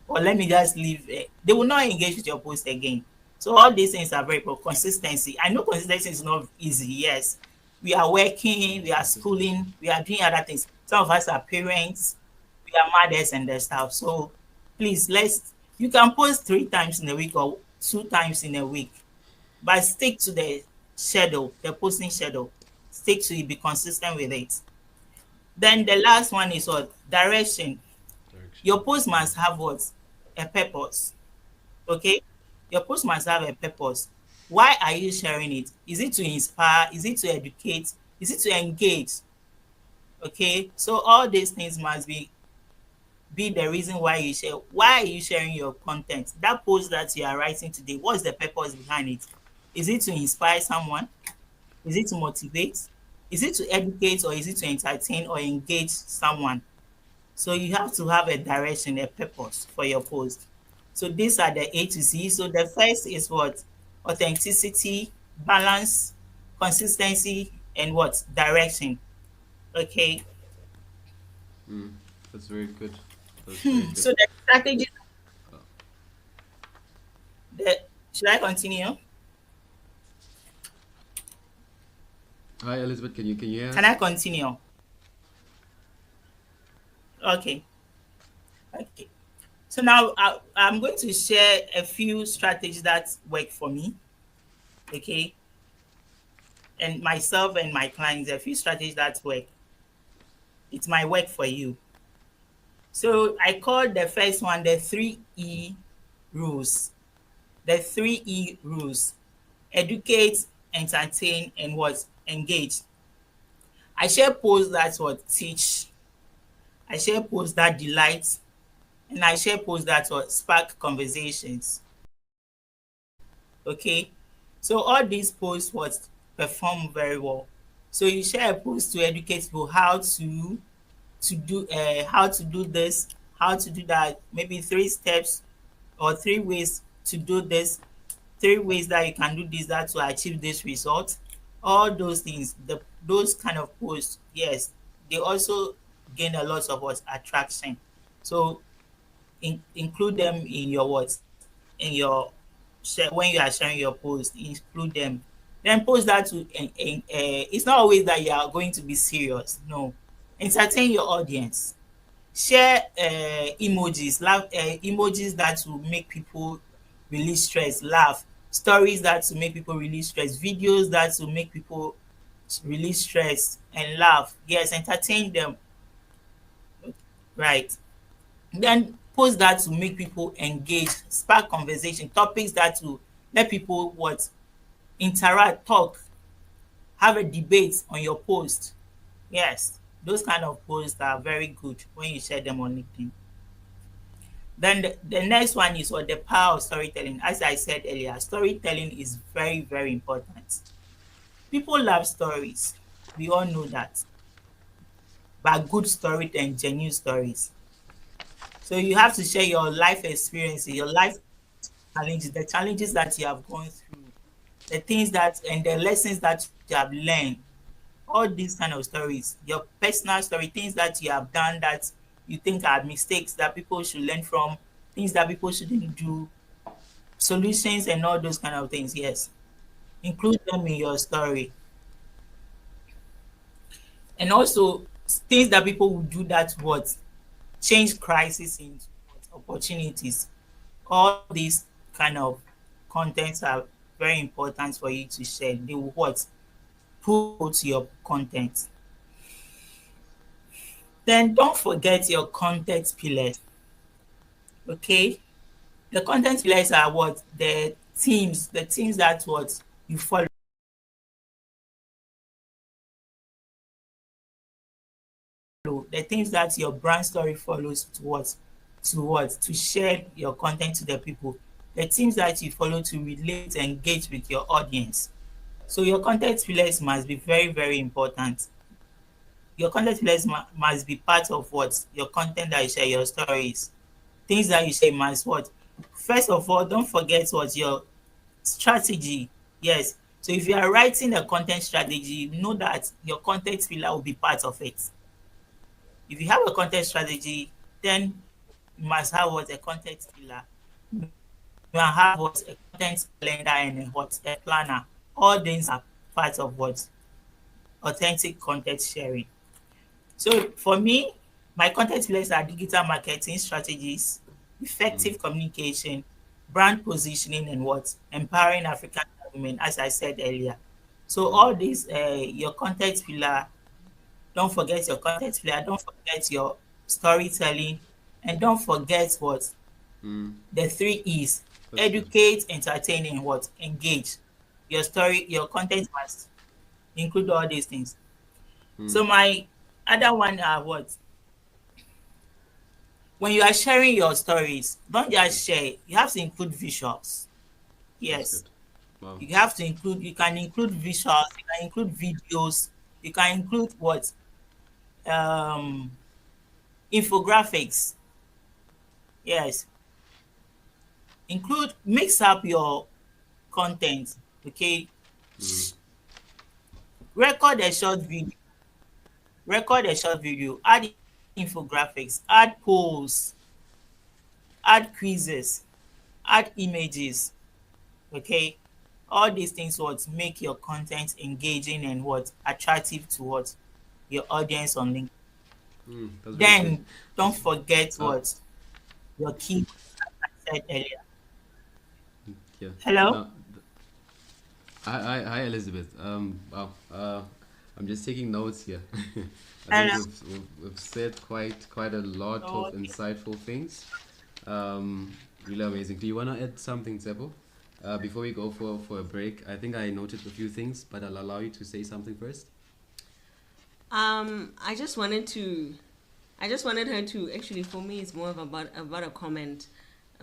or let me just leave. They will not engage with your post again. So all these things are very important. Consistency. I know consistency is not easy. Yes, we are working, we are schooling, we are doing other things. Some of us are parents, we are mothers and the stuff. So please, you can post 3 times in a week or 2 times in a week, but stick to the schedule, the posting schedule. Stick to it, be consistent with it. Then the last one is what? Direction. Direction. Your post must have what? A purpose. Okay? Your post must have a purpose. Why are you sharing it? Is it to inspire? Is it to educate? Is it to engage? Okay? So all these things must be the reason why you share. Why are you sharing your content? That post that you are writing today, what's the purpose behind it? Is it to inspire someone? Is it to motivate? Is it to educate, or is it to entertain or engage someone? So you have to have a direction, a purpose for your post. So these are the A to Z. So the first is what? Authenticity, balance, consistency, and what? Direction. Okay. Mm, that's very good. That's very good. So the strategy, Uh, should I continue? Hi Elizabeth, can you hear Can us? I continue? Okay. Okay. So now I'm going to share a few strategies that work for me. Okay. And myself and my clients, a few strategies that work. It might work for you. So I call the first one the 3E rules. The 3E rules: educate, entertain, and what? Engage. I share posts that what? Teach. I share posts that delight. And I share posts that what? Spark conversations. Okay. So all these posts what? Perform very well. So you share a post to educate people how to do this, how to do that, maybe 3 steps or 3 ways to do this, 3 ways that you can do this that to achieve this result. All those things, those kind of posts, yes, they also gain a lot of what? Attraction. So include them in your what? In your when you are sharing your post, include them. Then post that to it's not always that you are going to be serious. No, entertain your audience. Share emojis, emojis that will make people release stress, laugh. Stories that will make people release stress. Videos that will make people release stress and laugh. Yes, entertain them. Right. Then post that to make people engage, spark conversation, topics that will let people what? Interact, talk, have a debate on your post. Yes, those kind of posts are very good when you share them on LinkedIn. Then the next one is what? The power of storytelling. As I said earlier, storytelling is very, very important. People love stories. We all know that. But good story and genuine stories. So you have to share your life experiences, your life challenges, the challenges that you have gone through, the things that and the lessons that you have learned. All these kind of stories, your personal story, things that you have done that you think are mistakes that people should learn from, things that people shouldn't do, solutions and all those kind of things. Yes, include them in your story. And also things that people will do that what change crisis into what, opportunities. All these kind of contents are very important for you to share. They will what put your content. Then don't forget your content pillars. Okay, the content pillars are what the themes that what you follow, the things that your brand story follows to share your content to the people, the things that you follow to relate, engage with your audience. So your content pillars must be very, very important. Your content pillars must be part of what your content that you share, your stories, things that you say must what. First of all, don't forget what your strategy. Yes. So if you are writing a content strategy, know that your content pillar will be part of it. If you have a content strategy, then you must have what a content pillar. You must have what a content calendar and a planner. All things are part of what authentic content sharing. So for me, my content pillars are digital marketing strategies, effective communication, brand positioning, and what empowering African women, as I said earlier. So all these, your content pillar. Don't forget your content pillar. Don't forget your storytelling, and don't forget what the three E's: That's good. educate, entertain, and what engage. Your story, your content must include all these things. So my other one are what when you are sharing your stories, don't just share. You have to include visuals. That's Yes, good. Wow. you have to include. You can include visuals. You can include videos. You can include what um infographics. Yes, include mix up your content. Okay, record a short video. Record a short video. Add infographics. Add polls. Add quizzes. Add images. Okay, all these things what make your content engaging and what attractive to what your audience on LinkedIn. That's very good. Then don't That's, forget uh, what your key said earlier. yeah. Hello. No. Hi, Elizabeth. Wow. I'm just taking notes here. I think Hello. we've said quite a lot of Okay. insightful things. Really amazing. Do you want to add something, Zebo? Before we go for a break, I think I noted a few things, but I'll allow you to say something first. I just wanted to, I just wanted her to actually. For me, it's more of about a comment,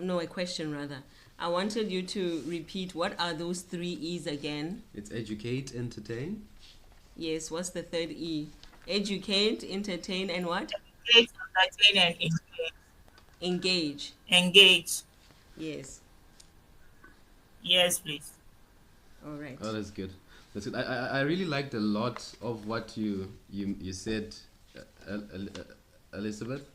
no, a question rather. I wanted you to repeat what are those three E's again. It's educate, entertain. Yes, what's the third E? Educate, entertain, and what? Engage, entertain, and Engage. engage. Yes. Yes, please. All right. Oh, that's good. That's good. I really liked a lot of what you said, Elizabeth.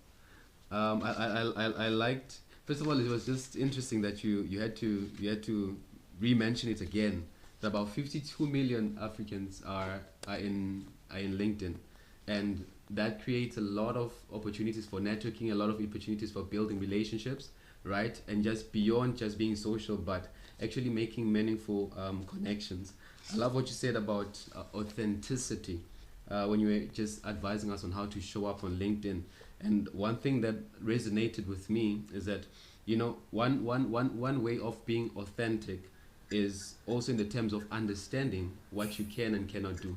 I liked. First of all, it was just interesting that you had to re-mention it again. That about 52 million Africans are in LinkedIn, and that creates a lot of opportunities for networking, a lot of opportunities for building relationships, right? And just beyond just being social, but actually making meaningful connections. I love what you said about authenticity when you were just advising us on how to show up on LinkedIn. And one thing that resonated with me is that, one way of being authentic is also in the terms of understanding what you can and cannot do,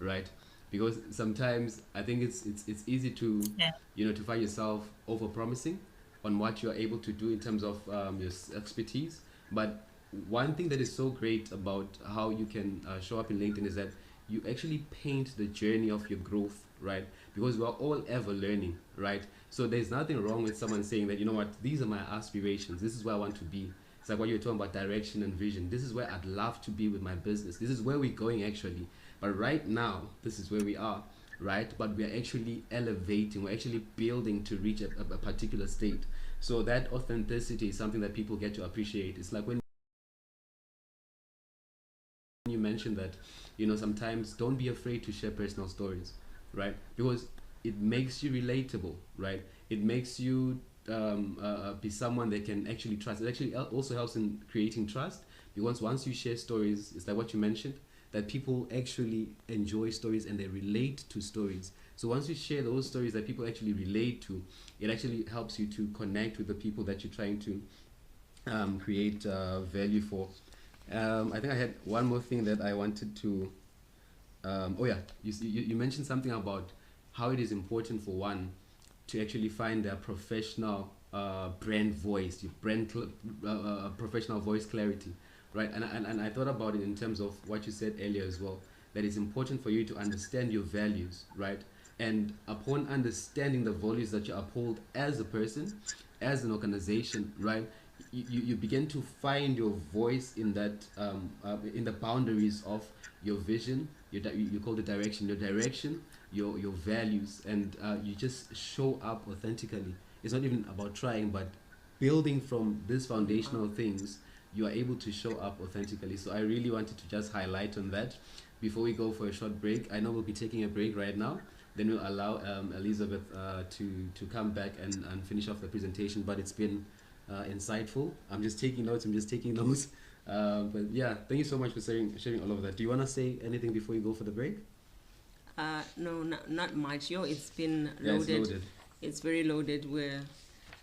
right? Because sometimes I think it's easy to Yeah. to find yourself over promising on what you are able to do in terms of your expertise. But one thing that is so great about how you can show up in LinkedIn is that you actually paint the journey of your growth, right? Because we're all ever learning, right? So there's nothing wrong with someone saying that, you know what, these are my aspirations, this is where I want to be. It's like what you're talking about, direction and vision. This is where I'd love to be with my business. This is where we're going actually. But right now, this is where we are, right? But we're actually elevating, we're actually building to reach a particular state. So that authenticity is something that people get to appreciate. It's like when you mentioned that, sometimes don't be afraid to share personal stories, right? Because it makes you relatable, right? It makes you be someone they can actually trust. It actually also helps in creating trust, because once you share stories, it's like what you mentioned, that people actually enjoy stories and they relate to stories. So once you share those stories that people actually relate to, it actually helps you to connect with the people that you're trying to create value for. I think I had one more thing that I wanted to. Oh yeah, you mentioned something about how it is important for one to actually find their professional brand voice, your professional voice clarity, right? And I thought about it in terms of what you said earlier as well, that it's important for you to understand your values, right? And upon understanding the values that you uphold as a person, as an organization, right, you begin to find your voice in that in the boundaries of your vision, you call the direction, your values, and you just show up authentically. It's not even about trying, but building from these foundational things, you are able to show up authentically. So I really wanted to just highlight on that before we go for a short break. I know we'll be taking a break right now. Then we'll allow Elizabeth to come back and finish off the presentation. But it's been insightful. I'm just taking notes. But yeah, thank you so much for sharing all of that. Do you want to say anything before you go for the break? No, not much. It's been Yeah, loaded. it's loaded. It's very loaded.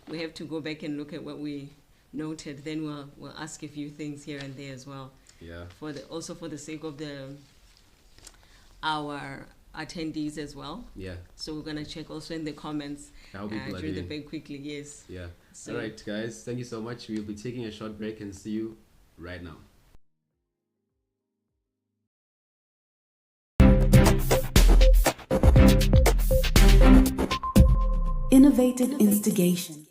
We have to go back and look at what we noted. Then we'll ask a few things here and there as well. Yeah. For the sake of our attendees as well. Yeah. So we're gonna check also in the comments How people are during the doing. break quickly. Yes. Yeah. So, All right, guys. Thank you so much. We'll be taking a short break and see you right now. Innovative instigation.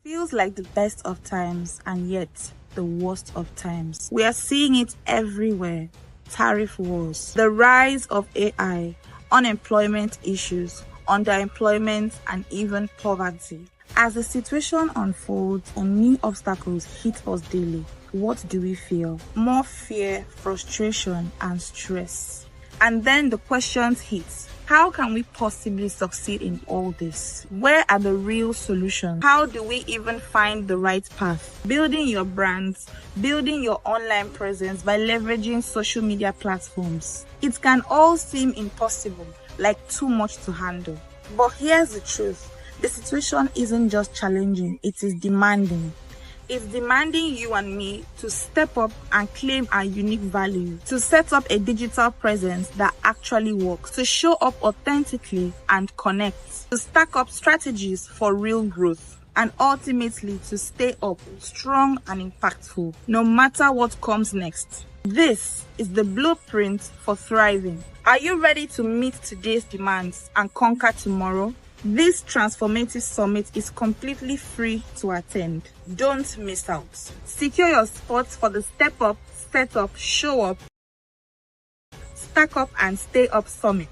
Feels like the best of times and yet the worst of times. We are seeing it everywhere. Tariff wars, the rise of AI, unemployment issues, underemployment, and even poverty. As the situation unfolds and new obstacles hit us daily, what do we feel? More fear, frustration, and stress. And then the questions hit. How can we possibly succeed in all this? Where are the real solutions? How do we even find the right path? Building your brands, building your online presence by leveraging social media platforms. It can all seem impossible, like too much to handle. But here's the truth. The situation isn't just challenging, it is demanding. It's demanding you and me to step up and claim our unique value, to set up a digital presence that actually works, to show up authentically and connect, to stack up strategies for real growth, and ultimately to stay up strong and impactful, no matter what comes next. This is the blueprint for thriving. Are you ready to meet today's demands and conquer tomorrow? This transformative summit is completely free to attend. Don't miss out. Secure your spots for the Step Up, Set Up, Show Up, Stack Up and Stay Up Summit.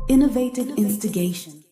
Innovative instigation.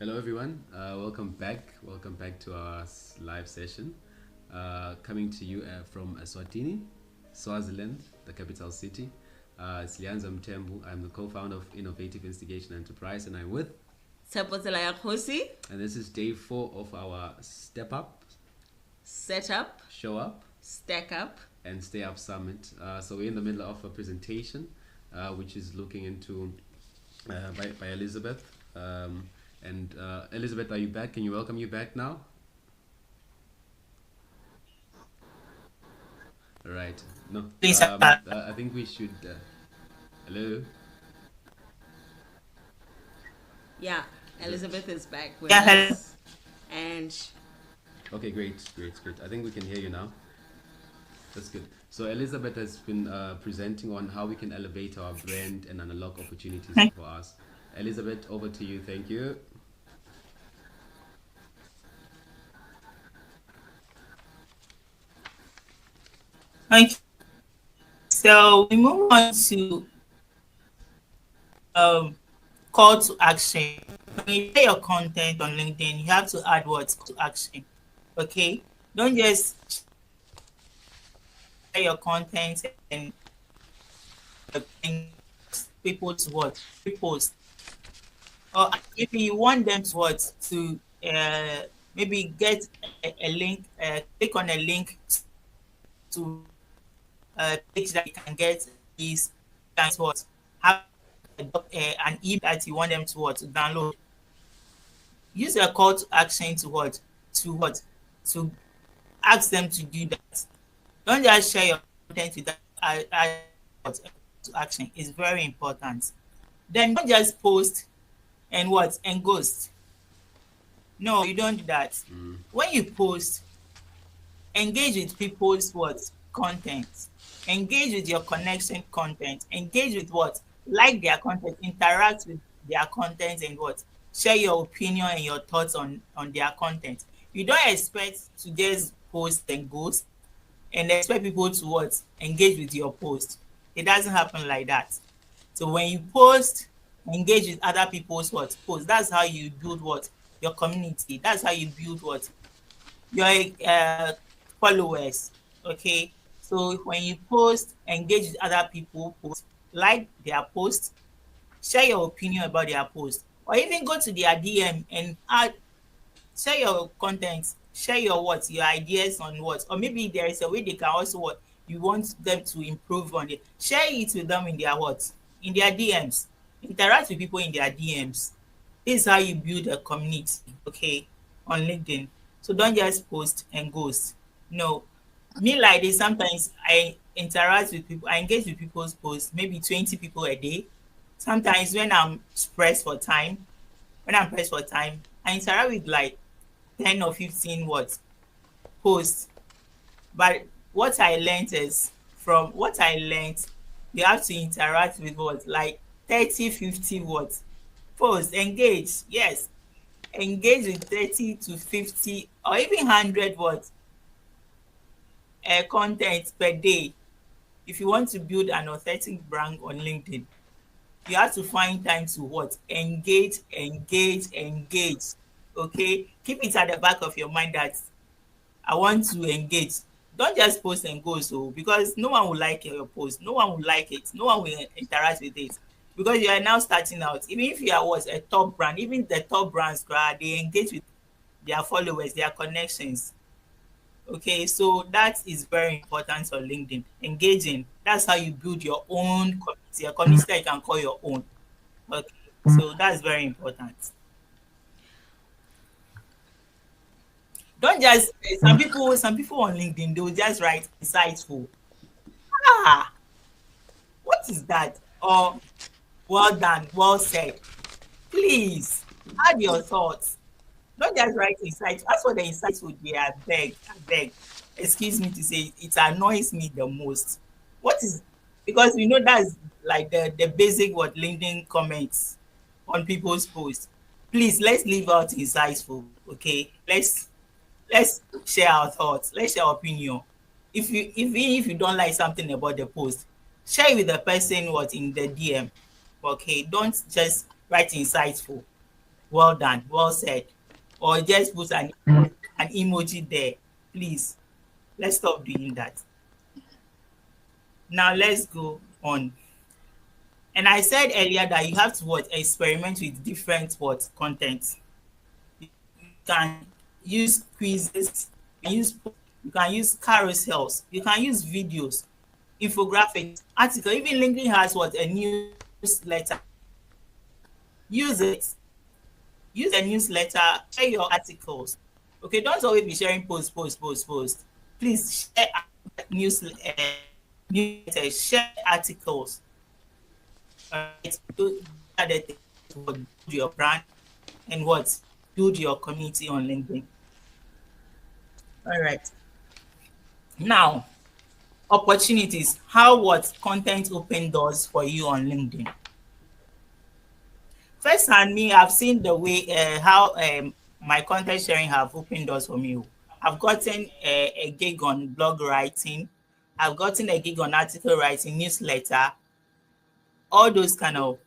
Hello, everyone. Welcome back. Welcome back to our live session. Coming to you from Eswatini, Swaziland, the capital city. It's Lianza Mtembu. I'm the co-founder of Innovative Instigation Enterprise, and I'm with. Tshepotsela ya Kgosi, And this is day 4 of our Step Up, set up, Show Up, stack up. and Stay Up Summit. So we're in the middle of a presentation, which is looking into by Elizabeth. And Elizabeth, are you back? Can you welcome you back now? All right. No. Please, I think we should. Hello. Yeah, Elizabeth is back with yeah, hello. us. And Okay, great. I think we can hear you now. That's good. So Elizabeth has been presenting on how we can elevate our brand and unlock opportunities for us. Elizabeth, over to you. Thank you. Okay. So we move on to call to action. When you share your content on LinkedIn, you have to add words to action. Okay, don't just share your content and people to what repost, or if you want them to what to maybe get a link, click on a link to page that you can get is that's what have an email that you want them to what to download. Use a call to action to what to ask them to do that. Don't just share your content with that to action. It's very important. Then don't just post and what and ghost. No, you don't do that. When you post, engage with people's what content, engage with your connection content, engage with what like their content, interact with their content, and what share your opinion and your thoughts on their content. You don't expect to just post and ghost and expect people to what engage with your post. It doesn't happen like that. So when you post, engage with other people's what post. That's how you build what your community. That's how you build what your followers. Okay, so when you post, engage with other people, post, like their post, share your opinion about their post, or even go to their DM and add, share your content, share your what your ideas on what, or maybe there is a way they can also what you want them to improve on it. Share it with them in their what in their DMs. Interact with people in their DMs. This is how you build a community, okay, on LinkedIn. So don't just post and ghost. No. Me like this, sometimes I interact with people, I engage with people's posts, maybe 20 people a day. Sometimes when I'm pressed for time, I interact with like 10 or 15 what posts. But what I learned is from what I learned, you have to interact with what like 30, 50 what posts. Engage, yes, engage with 30 to 50 or even 100 what content per day. If you want to build an authentic brand on LinkedIn, you have to find time to what engage. Okay, keep it at the back of your mind that I want to engage. Don't just post and go, so because no one will like your post, no one will like it, no one will interact with it, because you are now starting out. Even if you are what a top brand, even the top brands they engage with their followers, their connections. Okay, so that is very important on LinkedIn. Engaging, that's how you build your own community, a community that you can call your own. Okay, so that's very important. Don't just some people on LinkedIn, they will just write insightful. Ah, what is that? Or well done, well said. Please add your thoughts. Don't just write insight. That's what the insights would be. I beg. Excuse me to say, it annoys me the most. What is, because we know that's like the basic what LinkedIn comments on people's posts. Please let's leave out insightful. Okay, let's share our thoughts. Let's share our opinion. If you don't like something about the post, share it with the person what in the DM. Okay, don't just write insightful. well done, well said, or just put an emoji there. Please, let's stop doing that. Now let's go on. And I said earlier that you have to what experiment with different what content. You can use quizzes, you can use carousels, you can use videos, infographics, article. Even LinkedIn has what a newsletter. Use it. Use a newsletter. Share your articles. Okay, don't always be sharing post. Please share newsletters, share articles. Alright, those are the things that build your brand and what build your community on LinkedIn. All right. Now, opportunities. How what content open doors for you on LinkedIn? First hand me, I've seen the way how my content sharing have opened doors for me. I've gotten a gig on blog writing. I've gotten a gig on article writing, newsletter, all those kind of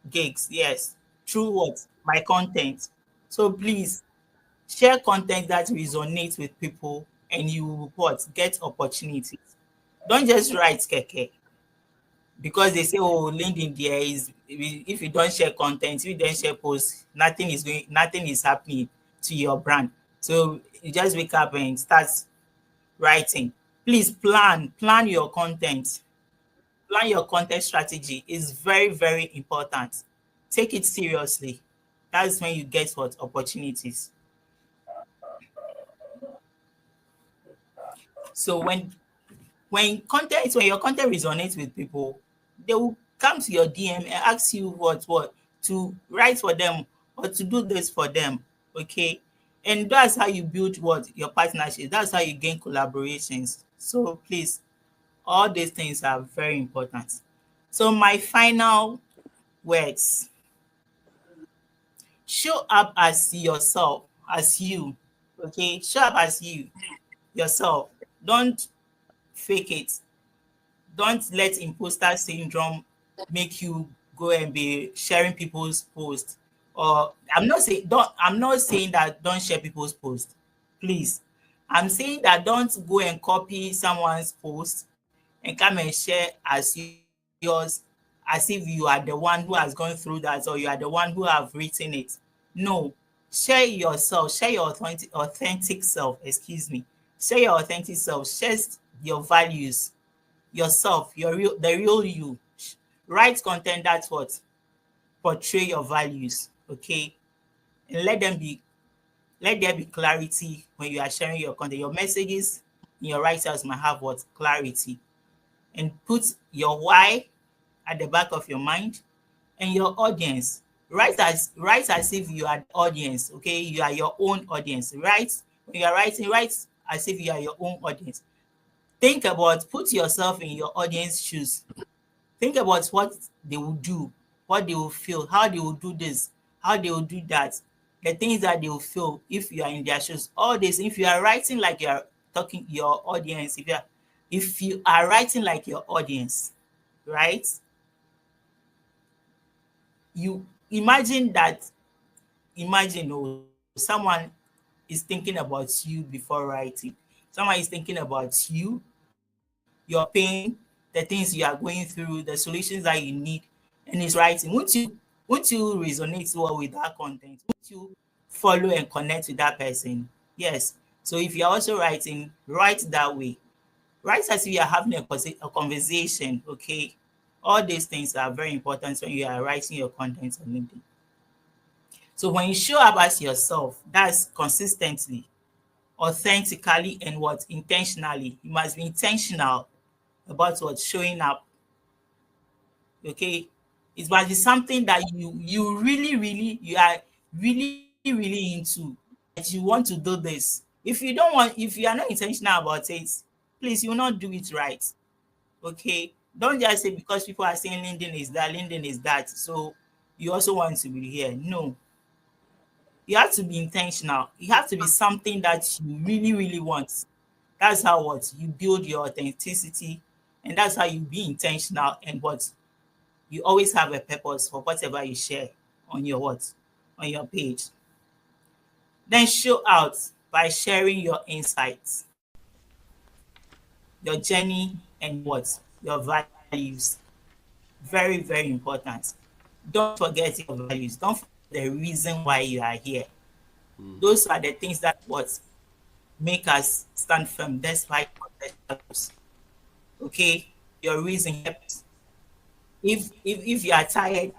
gigs. Yes, through what my content. So please share content that resonates with people, and you will what get opportunities. Don't just write keke because they say, oh, LinkedIn there is, if you don't share content, if you don't share posts, nothing is happening to your brand. So you just wake up and start writing. Please plan your content. Plan your content strategy is very, very important. Take it seriously. That's when you get what opportunities. So when your content resonates with people, they will come to your DM and ask you what to write for them or to do this for them. Okay. And that's how you build what your partnership. That's how you gain collaborations. So please, all these things are very important. So my final words: show up as yourself, as you. Okay, show up as you yourself. Don't fake it. Don't let imposter syndrome make you go and be sharing people's posts. Or I'm not saying that don't share people's posts. Please. I'm saying that don't go and copy someone's post and come and share as yours, as if you are the one who has gone through that or you are the one who have written it. No. Share yourself, share your authentic self, excuse me. Share your authentic self, share your values, yourself, the real you. Write content that's what portray your values, okay? And let there be clarity when you are sharing your content. Your messages in your writers might have what clarity, and put your why at the back of your mind and your audience. Write as if you are the audience, okay? You are your own audience. When you are writing, write as if you are your own audience. Put yourself in your audience shoes. Think about what they will do, what they will feel, how they will do this, how they will do that, the things that they will feel if you are in their shoes. All this, if you are writing like you are talking your audience, if you are writing like your audience, right? You imagine someone is thinking about you before writing. Someone is thinking about you, your pain, the things you are going through, the solutions that you need, and is writing. Won't you resonate well with that content? Won't you follow and connect with that person? Yes. So if you're also writing, write that way. Write as if you are having a conversation, okay? All these things are very important when you are writing your content on LinkedIn. So when you show up as yourself, that's consistently, authentically, and what intentionally. You must be intentional about what showing up. Okay, it must be something that you really you are really into, that you want to do this. If you are not intentional about it, please, you will not do it right. Okay, don't just say because people are saying LinkedIn is that, so you also want to be here. No, you have to be intentional. You have to be something that you really want. That's how what you build your authenticity, and that's how you be intentional, and what you always have a purpose for whatever you share on your what on your page. Then show out by sharing your insights, your journey, and what? Your values. Very, very important. Don't forget your values. Don't forget the reason why you are here. Those are the things that what make us stand firm despite shadows. Okay, your reason. If you are tired,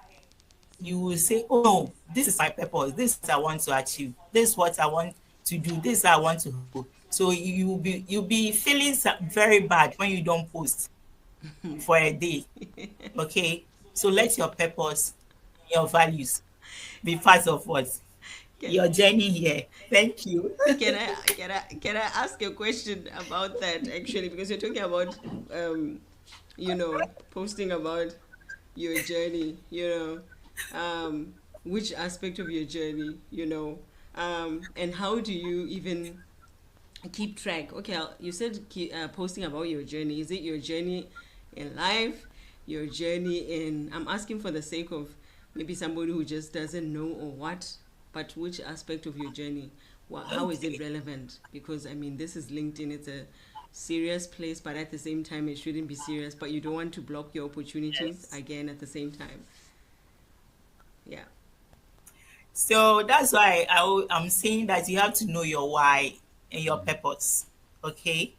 you will say, "Oh no, this is my purpose. This is what I want to achieve. This is what I want to do. This is how I want to go." So you'll be feeling very bad when you don't post for a day. Okay, so let your purpose, your values, be part of what Can, your journey here. Thank you. can I ask a question about that actually? Because you're talking about posting about your journey, which aspect of your journey, and how do you even keep track? Okay, you said posting about your journey. Is it your journey in life, your journey in, I'm asking for the sake of maybe somebody who just doesn't know or what, but which aspect of your journey, how is it Okay. relevant? Because I mean, this is LinkedIn, it's a serious place, but at the same time it shouldn't be serious, but you don't want to block your opportunities Yes. again at the same time. Yeah. So that's why I'm saying that you have to know your why and your purpose. Okay.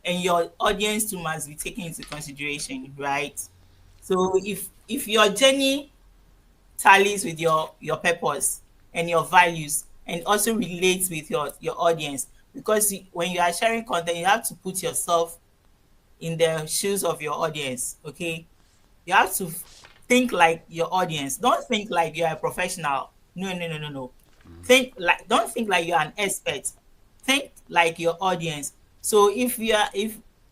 And your audience too must be taken into consideration, right? So if your journey tallies with your purpose and your values and also relates with your audience, because when you are sharing content, you have to put yourself in the shoes of your audience. Okay, you have to think like your audience. Don't think like you're a professional. No, no, no, no, no. Don't think like you're an expert. Think like your audience. So if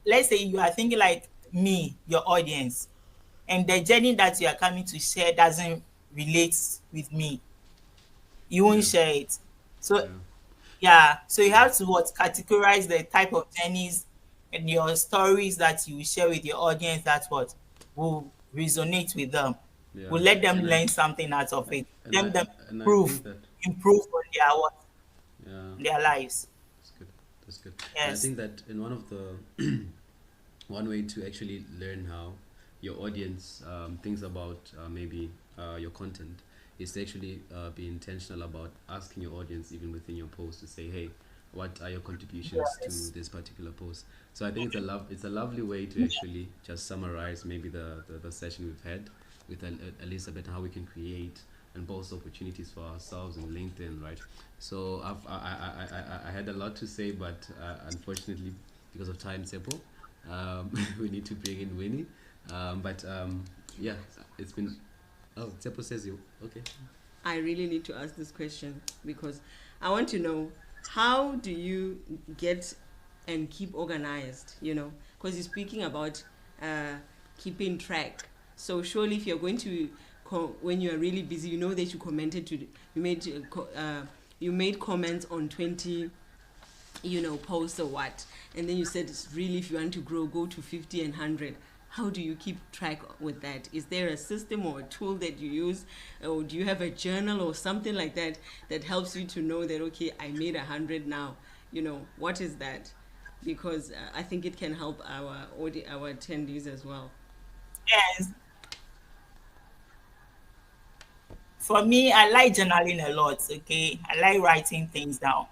let's say you are thinking like me, your audience, and the journey that you are coming to share doesn't relate with me, you won't Yeah, share it. So yeah, yeah, so you have to what categorize the type of journeys and your stories that you will share with your audience that what will resonate with them, yeah. will let them And I learn something out of it, and let I them and I improve, think that improve on their what, yeah, their lives. that's good. That's good. And I Yes, think that in one of the one way to actually learn how your audience thinks about maybe your content is to actually be intentional about asking your audience even within your post to say, hey, what are your contributions to yes, this particular post? So I think it's a lovely way to actually just summarize maybe the session we've had with Elizabeth, how we can create and post opportunities for ourselves in LinkedIn, right? So I had a lot to say, but unfortunately, because of time, Sepo, we need to bring in Winnie. But yeah, it's been. Oh, Tsepo says you. Okay. I really need to ask this question because I want to know, how do you get and keep organized, because you're speaking about uh, keeping track. So surely if you're going to when you are really busy, you know that you commented to you made comments on 20 posts or what, and then you said it's really, if you want to grow, go to 50 and 100. How do you keep track with that? Is there a system or a tool that you use, or do you have a journal or something like that that helps you to know that, okay, I made 100 now? What is that? Because I think it can help our attendees as well. yes. For me, I like journaling a lot. Okay, I like writing things down,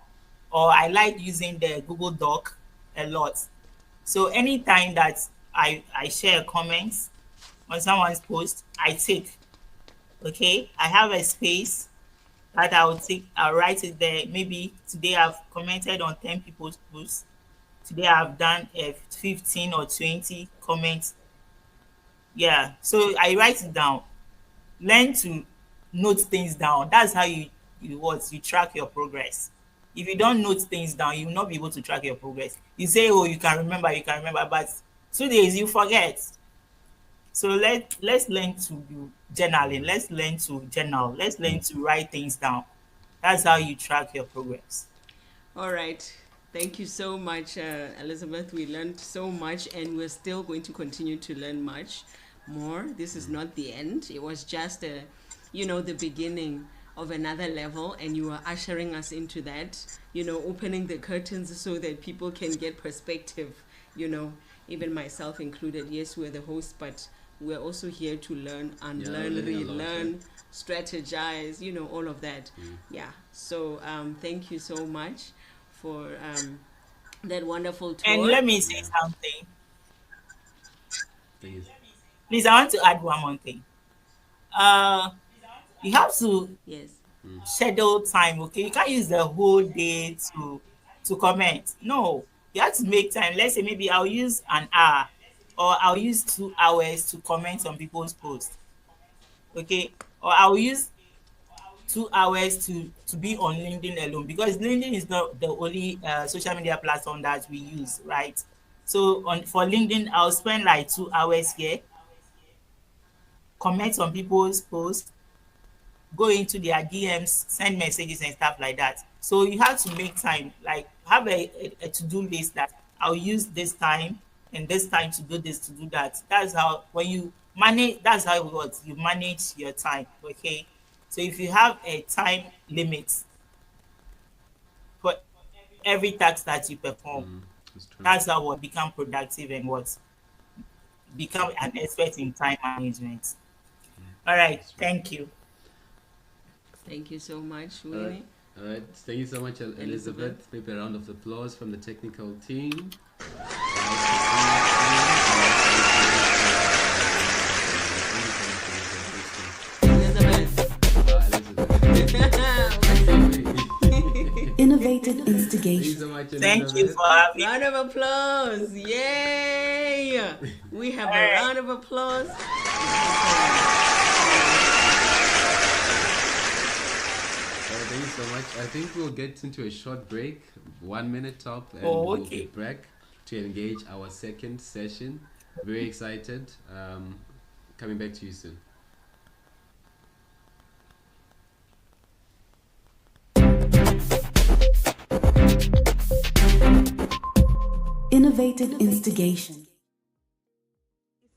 or I like using the Google Doc a lot. So anytime that I share a comment on someone's post, I take. Okay, I have a space that I'll take. I'll write it there. Maybe today I've commented on 10 people's posts. Today I've done 15 or 20 comments. Yeah, so I write it down. Learn to note things down. That's how you track your progress. If you don't note things down, you will not be able to track your progress. You say, oh, you can remember, but 2 days you forget. So let's learn to do journaling. Let's learn to journal. Let's learn to write things down. That's how you track your progress. All right. Thank you so much, Elizabeth. We learned so much, and we're still going to continue to learn much more. This is not the end. It was just the beginning of another level, and you are ushering us into that, opening the curtains so that people can get perspective, even myself included. Yes, we're the hosts, but we're also here to learn, unlearn, relearn, strategize, all of that. Yeah. So thank you so much for that wonderful tour. And let me say something. Thank you. Please, I want to add one more thing. You have to Yes. schedule time, okay? You can't use the whole day to comment. No, you have to make time. Let's say maybe I'll use an hour or I'll use 2 hours to comment on people's posts, okay? Or I'll use 2 hours to be on LinkedIn alone, because LinkedIn is not the only social media platform that we use, right? So for LinkedIn, I'll spend like 2 hours here, comment on people's posts, go into their DMs, send messages and stuff like that. So you have to make time, like have a to-do list that I'll use this time and this time to do this, to do that. That's how, when you manage, that's how it works. You manage your time, okay? So if you have a time limit for every task that you perform, That's true. that's how we'll become productive and what become an expert in time management. All right, thank you. Thank you so much, All Winnie. right. All right. Thank you so much, Elizabeth. Maybe a round of applause from the technical team. Innovative Thank you instigation. so much, Thank you Elizabeth. for having me. Round of applause. Yay! We have a round of applause. Thank you so much. I think we'll get into a short break, 1 minute top, and Oh, we'll okay. be back to engage our second session. Very excited. Coming back to you soon. Innovative instigation.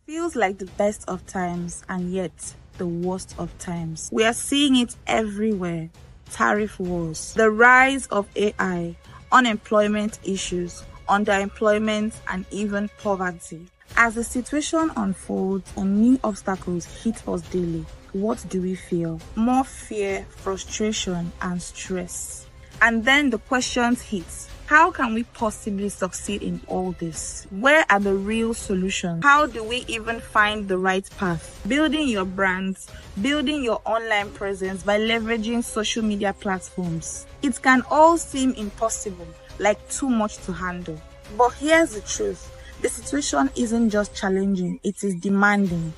Feels like the best of times and yet the worst of times. We are seeing it everywhere. Tariff wars, the rise of AI, unemployment issues, underemployment, and even poverty. As the situation unfolds and new obstacles hit us daily, what do we feel? More fear, frustration, and stress. And then the questions hit. How can we possibly succeed in all this? Where are the real solutions? How do we even find the right path? Building your brands, building your online presence by leveraging social media platforms. It can all seem impossible, like too much to handle. But here's the truth. The situation isn't just challenging, it is demanding.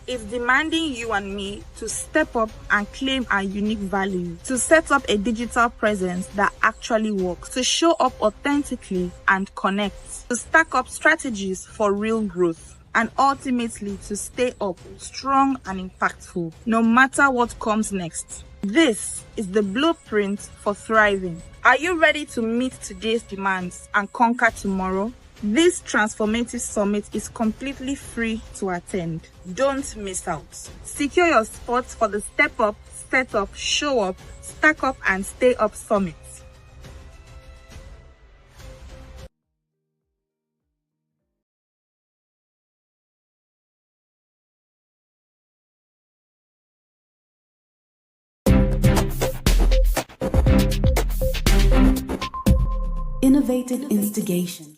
It's demanding you and me to step up and claim our unique value, to set up a digital presence that actually works, to show up authentically and connect, to stack up strategies for real growth, and ultimately to stay up strong and impactful, no matter what comes next. This is the blueprint for thriving. Are you ready to meet today's demands and conquer tomorrow? This transformative summit is completely free to attend. Don't miss out. Secure your spots for the Step Up, Set Up, Show Up, Stack Up and Stay Up Summit. Innovative instigation.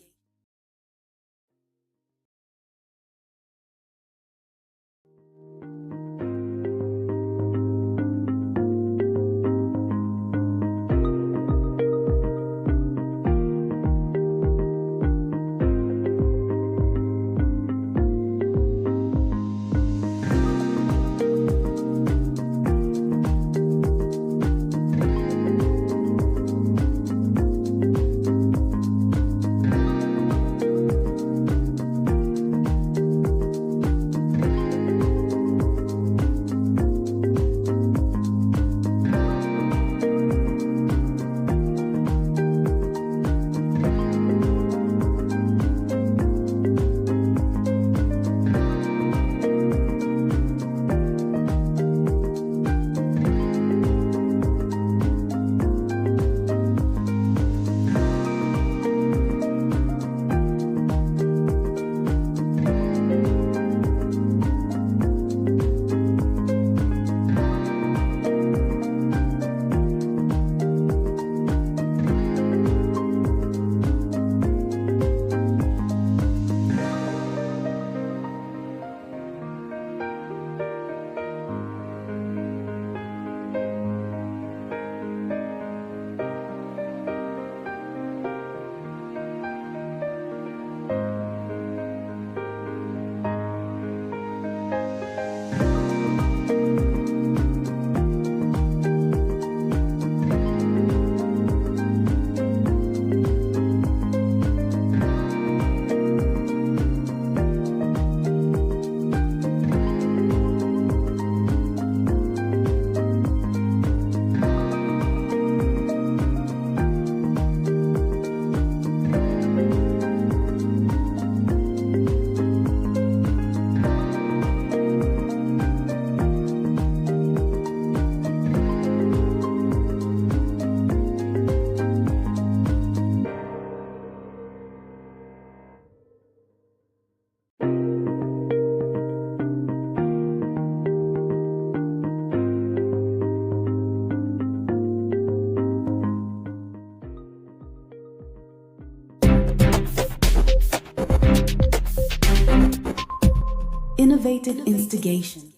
Innovative instigation.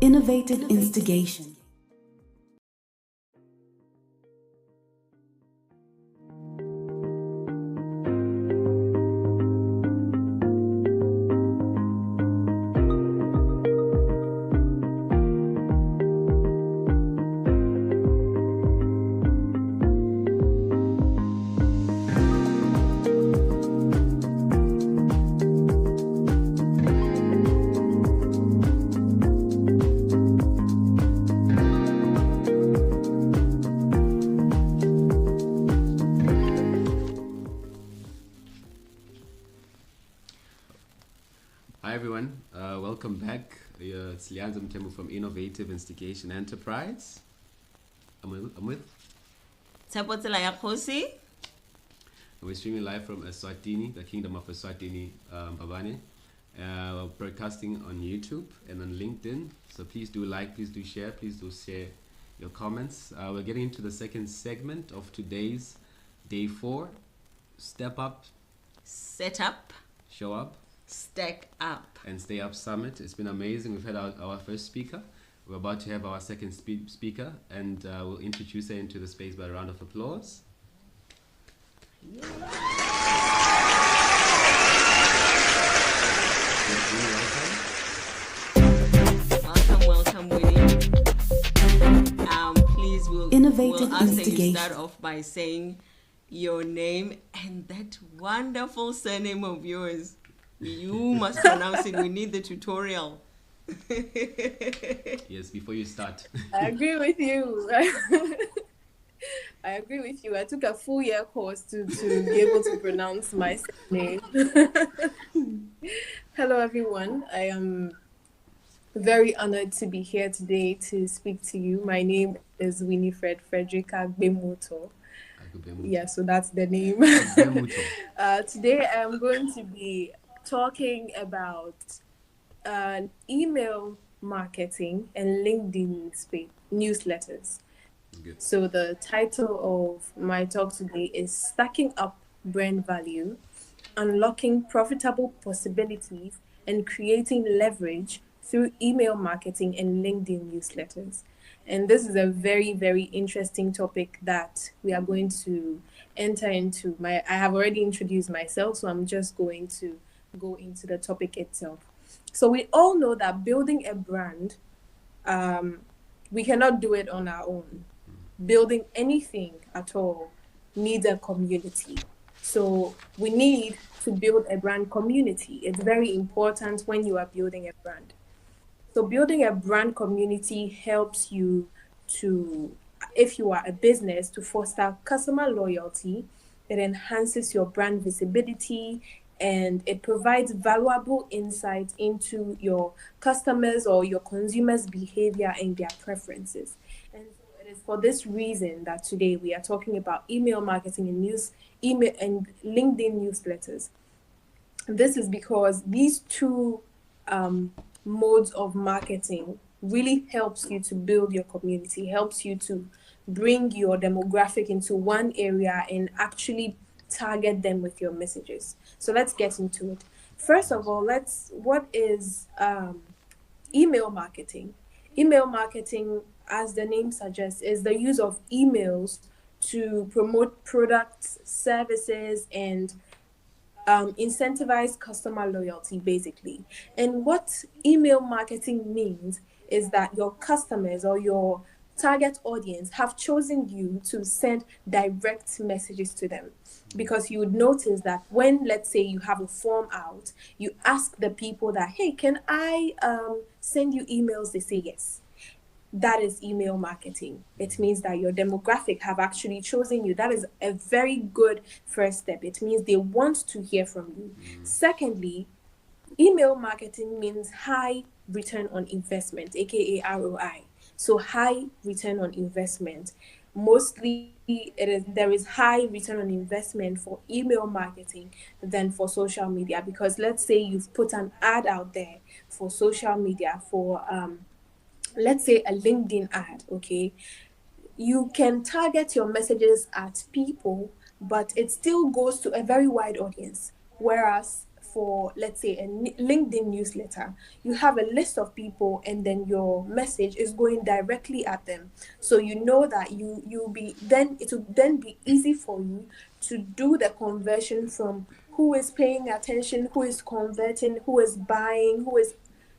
Innovative instigation. Hi everyone, welcome back. It's Lianzo Mtemu from Innovative Instigation Enterprise. I'm with. Tshepotsela ya Kgosi. We're streaming live from Eswatini, the Kingdom of Eswatini, Babane. Broadcasting on YouTube and on LinkedIn. So please do like, please do share your comments. We're getting into the second segment of today's day 4. Step up, Set up, show up, stack up. and stay up summit. It's been amazing. We've had our first speaker. We're about to have our second speaker, and we'll introduce her into the space by a round of applause. Welcome, Winnie. Please, we'll Innovative ask that you instigation. start off by saying your name and that wonderful surname of yours. You must pronounce it. We need the tutorial. Yes, before you start. I agree with you. I agree with you. I took a full year course to be able to pronounce my name. Hello, everyone. I am very honored to be here today to speak to you. My name is Winifred Frederica Gbemuto. Yeah, so that's the name. Today I am going to be talking about email marketing and LinkedIn newsletters. Good. So the title of my talk today is Stacking Up Brand Value, Unlocking Profitable Possibilities, and Creating Leverage through Email Marketing and LinkedIn Newsletters. And this is a very, very interesting topic that we are going to enter into. I have already introduced myself, so I'm just going to go into the topic itself. So we all know that building a brand, we cannot do it on our own. Building anything at all needs a community. So we need to build a brand community. It's very important when you are building a brand. So building a brand community helps you to, if you are a business, to foster customer loyalty. It enhances your brand visibility, and it provides valuable insight into your customers or your consumers' behavior and their preferences. And so it is for this reason that today we are talking about email marketing and email and LinkedIn newsletters. This is because these two modes of marketing really helps you to build your community, helps you to bring your demographic into one area and actually target them with your messages. So let's get into it. First of all, what is email marketing. Email marketing, as the name suggests, is the use of emails to promote products, services, and incentivize customer loyalty, basically. And what email marketing means is that your customers or your target audience have chosen you to send direct messages to them, because you would notice that when, let's say, you have a form out, you ask the people that, hey, can I send you emails? They say yes. That is email marketing. It means that your demographic have actually chosen you. That is a very good first step. It means they want to hear from you. Secondly, email marketing means high return on investment, aka ROI. So high return on investment. Mostly there is high return on investment for email marketing than for social media, because let's say you've put an ad out there for social media for let's say a LinkedIn ad, okay? You can target your messages at people, but it still goes to a very wide audience. Whereas for, let's say, a LinkedIn newsletter, you have a list of people, and then your message is going directly at them. So you know that you'll be then it will then be easy for you to do the conversion from who is paying attention, who is converting, who is buying, who is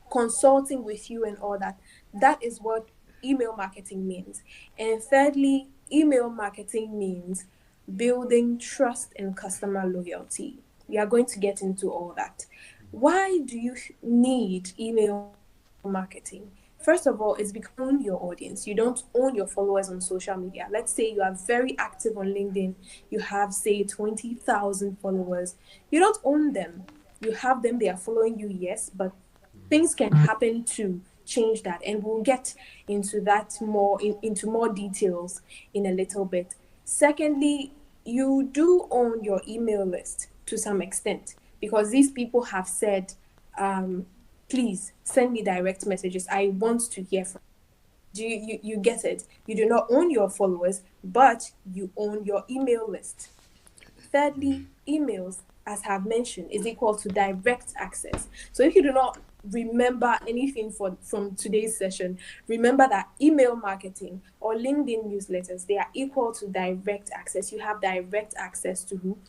consulting with you, and all that. That is what email marketing means. And thirdly, email marketing means building trust and customer loyalty. We are going to get into all that. Why do you need email marketing? First of all, it's because you own your audience. You don't own your followers on social media. Let's say you are very active on LinkedIn. You have, say, 20,000 followers. You don't own them. You have them, they are following you, yes, but things can happen to change that, and we'll get into that into more details in a little bit. Secondly, you do own your email list to some extent, because these people have said, please send me direct messages, I want to hear from you get it. You do not own your followers, but you own your email list. Thirdly, emails, as I've mentioned, is equal to direct access. So if you do not remember anything from today's session, remember that email marketing or LinkedIn newsletters, they are equal to direct access. You have direct access to who?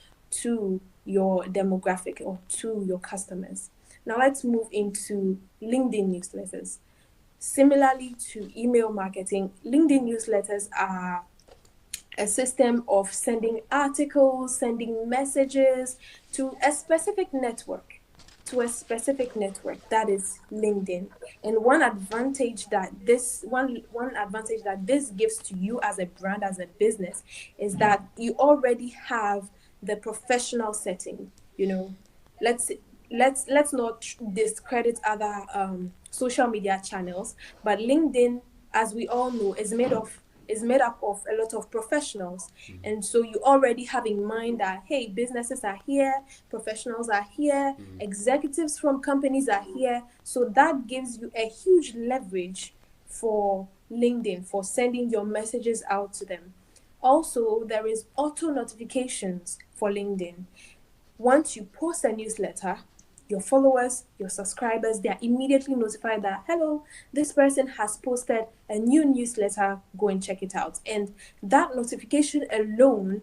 To your demographic or to your customers. Now let's move into LinkedIn newsletters. Similarly to email marketing, LinkedIn newsletters are a system of sending articles, sending messages to a specific network, that is LinkedIn. And one advantage that this gives to you as a brand, as a business, is that you already have the professional setting. You know, let's let's not discredit other social media channels, but LinkedIn, as we all know, is made up of a lot of professionals. And so you already have in mind that, hey, businesses are here, professionals are here, executives from companies are here. So that gives you a huge leverage for LinkedIn, for sending your messages out to them. Also, there is auto notifications for LinkedIn. Once you post a newsletter, your followers, your subscribers, they are immediately notified that, hello, this person has posted a new newsletter, go and check it out. And that notification alone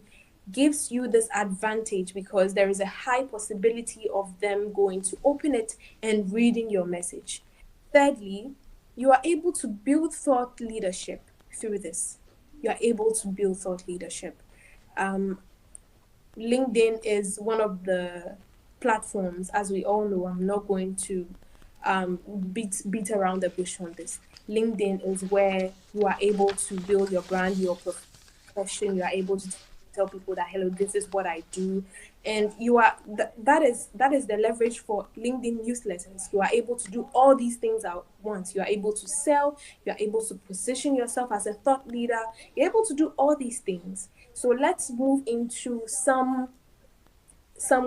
gives you this advantage, because there is a high possibility of them going to open it and reading your message. Thirdly, you are able to build thought leadership through this. You are able to build thought leadership. LinkedIn is one of the platforms, as we all know. I'm not going to beat around the bush on this. LinkedIn is where you are able to build your brand, your profession. You are able to tell people that, hello, this is what I do, and you are that is the leverage for LinkedIn newsletters. You are able to do all these things at once. You are able to sell. You are able to position yourself as a thought leader. You're able to do all these things. So let's move into some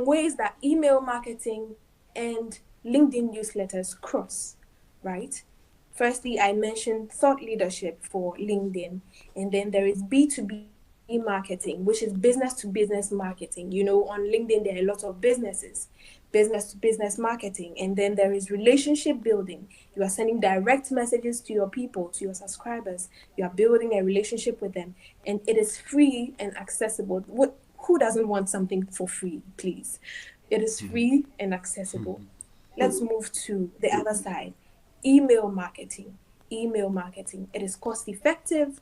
ways that email marketing and LinkedIn newsletters cross, right? Firstly, I mentioned thought leadership for LinkedIn, and then there is B2B marketing, which is business to business marketing. You know, on LinkedIn, there are a lot of businesses. business to business marketing. And then there is relationship building. You are sending direct messages to your people, to your subscribers. You are building a relationship with them. And it is free and accessible. Who doesn't want something for free, please? It is free and accessible. Let's move to the other side. Email marketing. Email marketing. It is cost effective.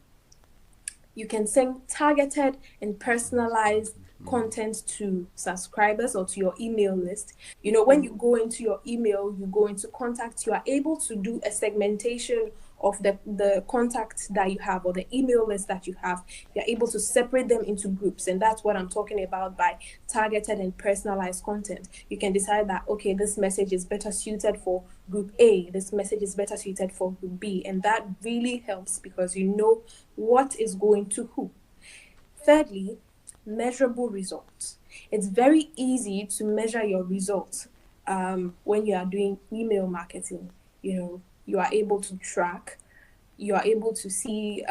You can send targeted and personalized content to subscribers or to your email list. You know, when you go into your email, you go into contacts, you are able to do a segmentation of the contacts that you have or the email list that you have. You're able to separate them into groups. And that's what I'm talking about by targeted and personalized content. You can decide that, okay, this message is better suited for group A, this message is better suited for group B. And that really helps because you know what is going to who. Thirdly, measurable results. It's very easy to measure your results when you are doing email marketing. You know, you are able to track, you are able to see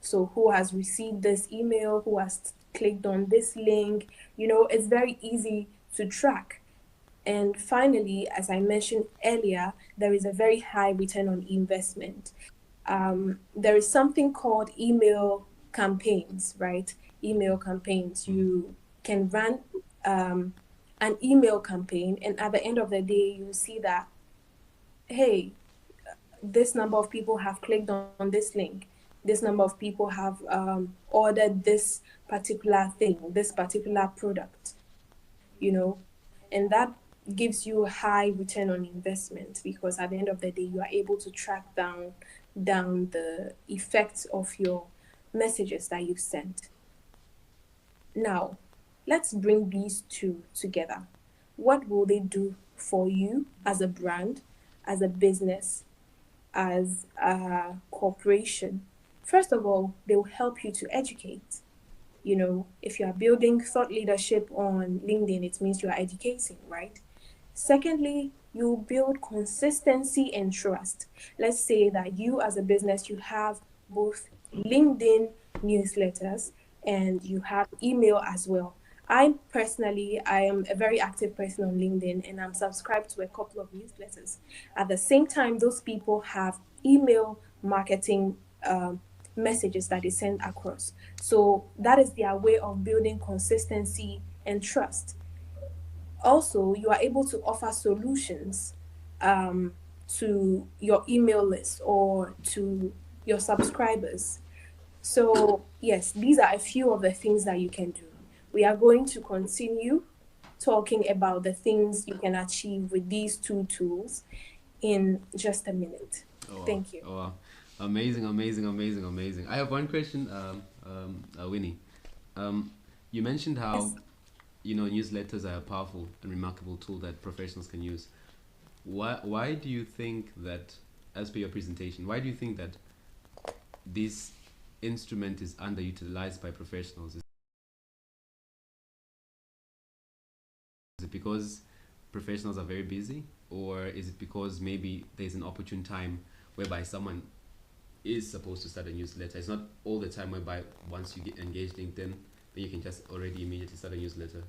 so who has received this email, who has clicked on this link. You know, it's very easy to track. And finally, as I mentioned earlier, there is a very high return on investment. There is something called email campaigns, right? Email campaigns. You can run an email campaign, and at the end of the day, you see that, hey, this number of people have clicked on this link. This number of people have ordered this particular thing, this particular product, you know, and that gives you a high return on investment because at the end of the day, you are able to track down the effects of your messages that you've sent. Now, let's bring these two together. What will they do for you as a brand, as a business, as a corporation? First of all, they will help you to educate. You know, if you are building thought leadership on LinkedIn, it means you are educating, right? Secondly, you build consistency and trust. Let's say that you as a business, you have both LinkedIn newsletters and you have email as well. I am a very active person on LinkedIn and I'm subscribed to a couple of newsletters. At the same time, those people have email marketing messages that they send across. So that is their way of building consistency and trust. Also, you are able to offer solutions to your email list or to your subscribers. So, yes, these are a few of the things that you can do. We are going to continue talking about the things you can achieve with these two tools in just a minute. Oh, wow. Thank you. Oh, wow. Amazing, amazing, amazing, amazing. I have one question, Winnie. You mentioned how, you know, newsletters are a powerful and remarkable tool that professionals can use. Why do you think that, as per your presentation, why do you think that this instrument is underutilized by professionals? Is it because professionals are very busy, or is it because maybe there's an opportune time whereby someone is supposed to start a newsletter? It's not all the time whereby once you get engaged LinkedIn, then you can just already immediately start a newsletter.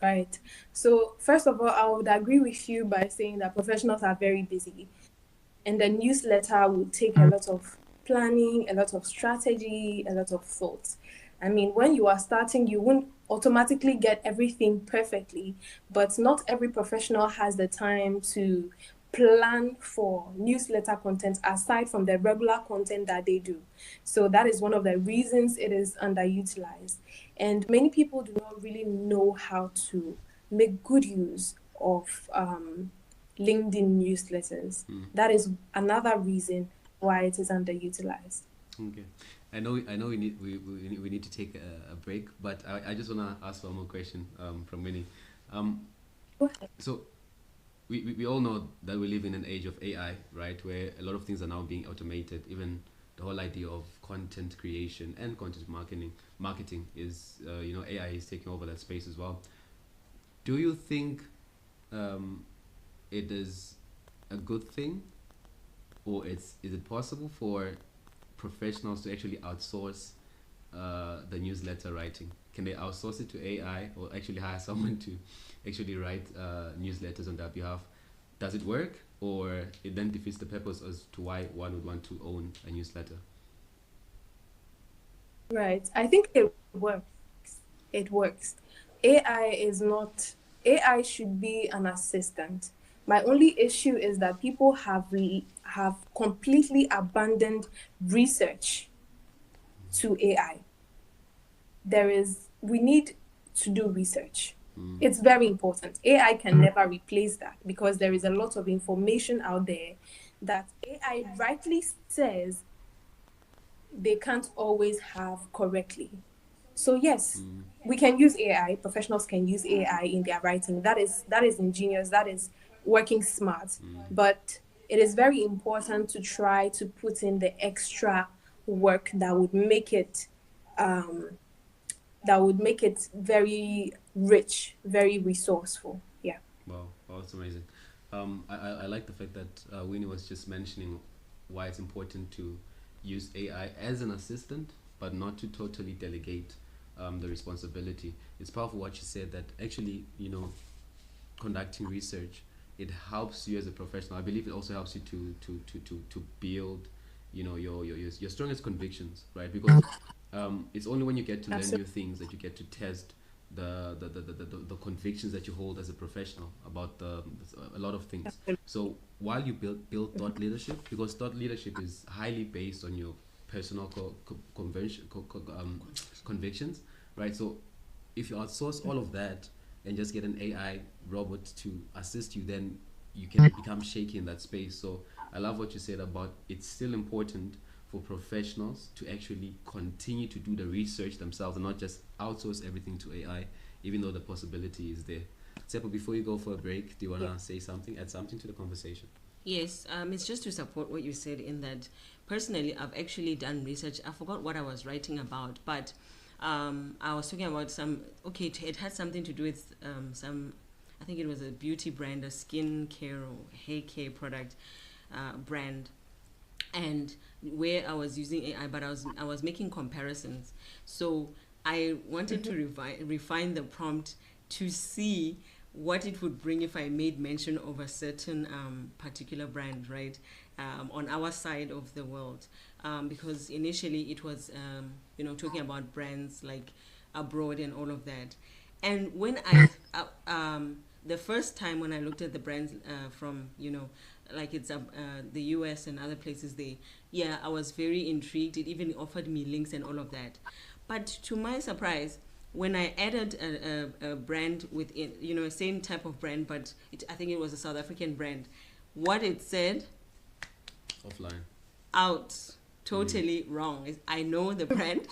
Right. So, first of all, I would agree with you by saying that professionals are very busy. And the newsletter will take a lot of planning, a lot of strategy, a lot of thought. I mean, when you are starting, you won't automatically get everything perfectly, but not every professional has the time to plan for newsletter content aside from the regular content that they do. So that is one of the reasons it is underutilized. And many people do not really know how to make good use of LinkedIn newsletters. That is another reason why it is underutilized. Okay, I know we need to take a break, but I just want to ask one more question from Winnie. Go ahead. So we all know that we live in an age of AI, right, where a lot of things are now being automated. Even the whole idea of content creation and content marketing is AI is taking over that space as well. Do you think it is a good thing, or is it possible for professionals to actually outsource the newsletter writing? can they outsource it to AI or actually hire someone to actually write newsletters on their behalf? Does it work, or it then defeats the purpose as to why one would want to own a newsletter? Right. I think it works. It works. AI should be an assistant. My only issue is that people have completely abandoned research to AI. We need to do research. It's very important. AI can never replace that, because there is a lot of information out there that AI rightly says they can't always have correctly. So yes, we can use AI. Professionals can use AI in their writing. That is ingenious. That is working smart. But it is very important to try to put in the extra work that would make it very rich, very resourceful. Yeah. Wow, that's amazing. I like the fact that Winnie was just mentioning why it's important to use AI as an assistant, but not to totally delegate the responsibility. It's powerful what you said, that actually, conducting research, it helps you as a professional. I believe it also helps you to build, your strongest convictions, right? Because it's only when you get to learn new things that you get to test the convictions that you hold as a professional about a lot of things. So while you build thought leadership, because thought leadership is highly based on your personal convictions, right? So if you outsource all of that and just get an AI robot to assist you, then you can become shaky in that space. So I love what you said about it's still important for professionals to actually continue to do the research themselves and not just outsource everything to AI, even though the possibility is there. Seppo, before you go for a break, do you want to say something, add something to the conversation? Yes, it's just to support what you said, in that personally I've actually done research. I forgot what I was writing about, but I was talking about it had something to do with I think it was a beauty brand, a skin care or hair care product brand, and where I was using AI, but I was making comparisons. So I wanted to refine the prompt to see what it would bring if I made mention of a certain particular brand, right, on our side of the world, because initially it was talking about brands like abroad and all of that. And when I the first time when I looked at the brands from like it's the US and other places, I was very intrigued. It even offered me links and all of that. But to my surprise, when I added a brand within, same type of brand, but I think it was a South African brand, what it said, offline, out, totally wrong. I know the brand,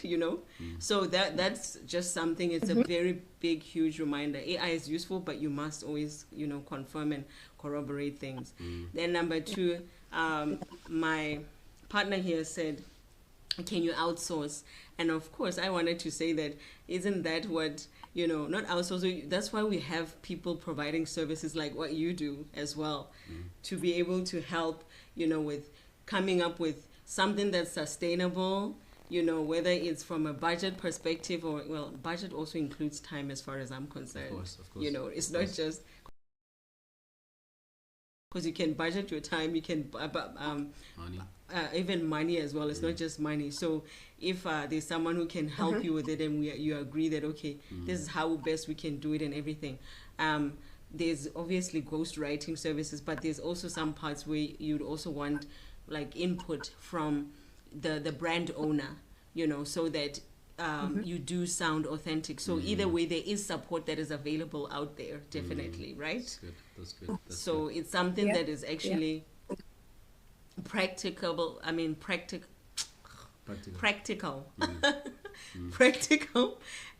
so that's just something. It's a very big, huge reminder. AI is useful, but you must always, confirm and corroborate things. Then number two, my partner here said, can you outsource? And of course I wanted to say that, isn't that what, not outsource, that's why we have people providing services like what you do as well, to be able to help, with coming up with something that's sustainable, whether it's from a budget perspective or, budget also includes time as far as I'm concerned. Of course. It's not just because you can budget your time, you can Money. Even money as well. It's not just money. So if there's someone who can help you with it, and you agree that this is how best we can do it and everything. There's obviously ghost writing services, but there's also some parts where you'd also want like input from the brand owner, so that you do sound authentic. So either way, there is support that is available out there, definitely, right? That's good. So it's something that is actually practicable. I mean, practical. Practical.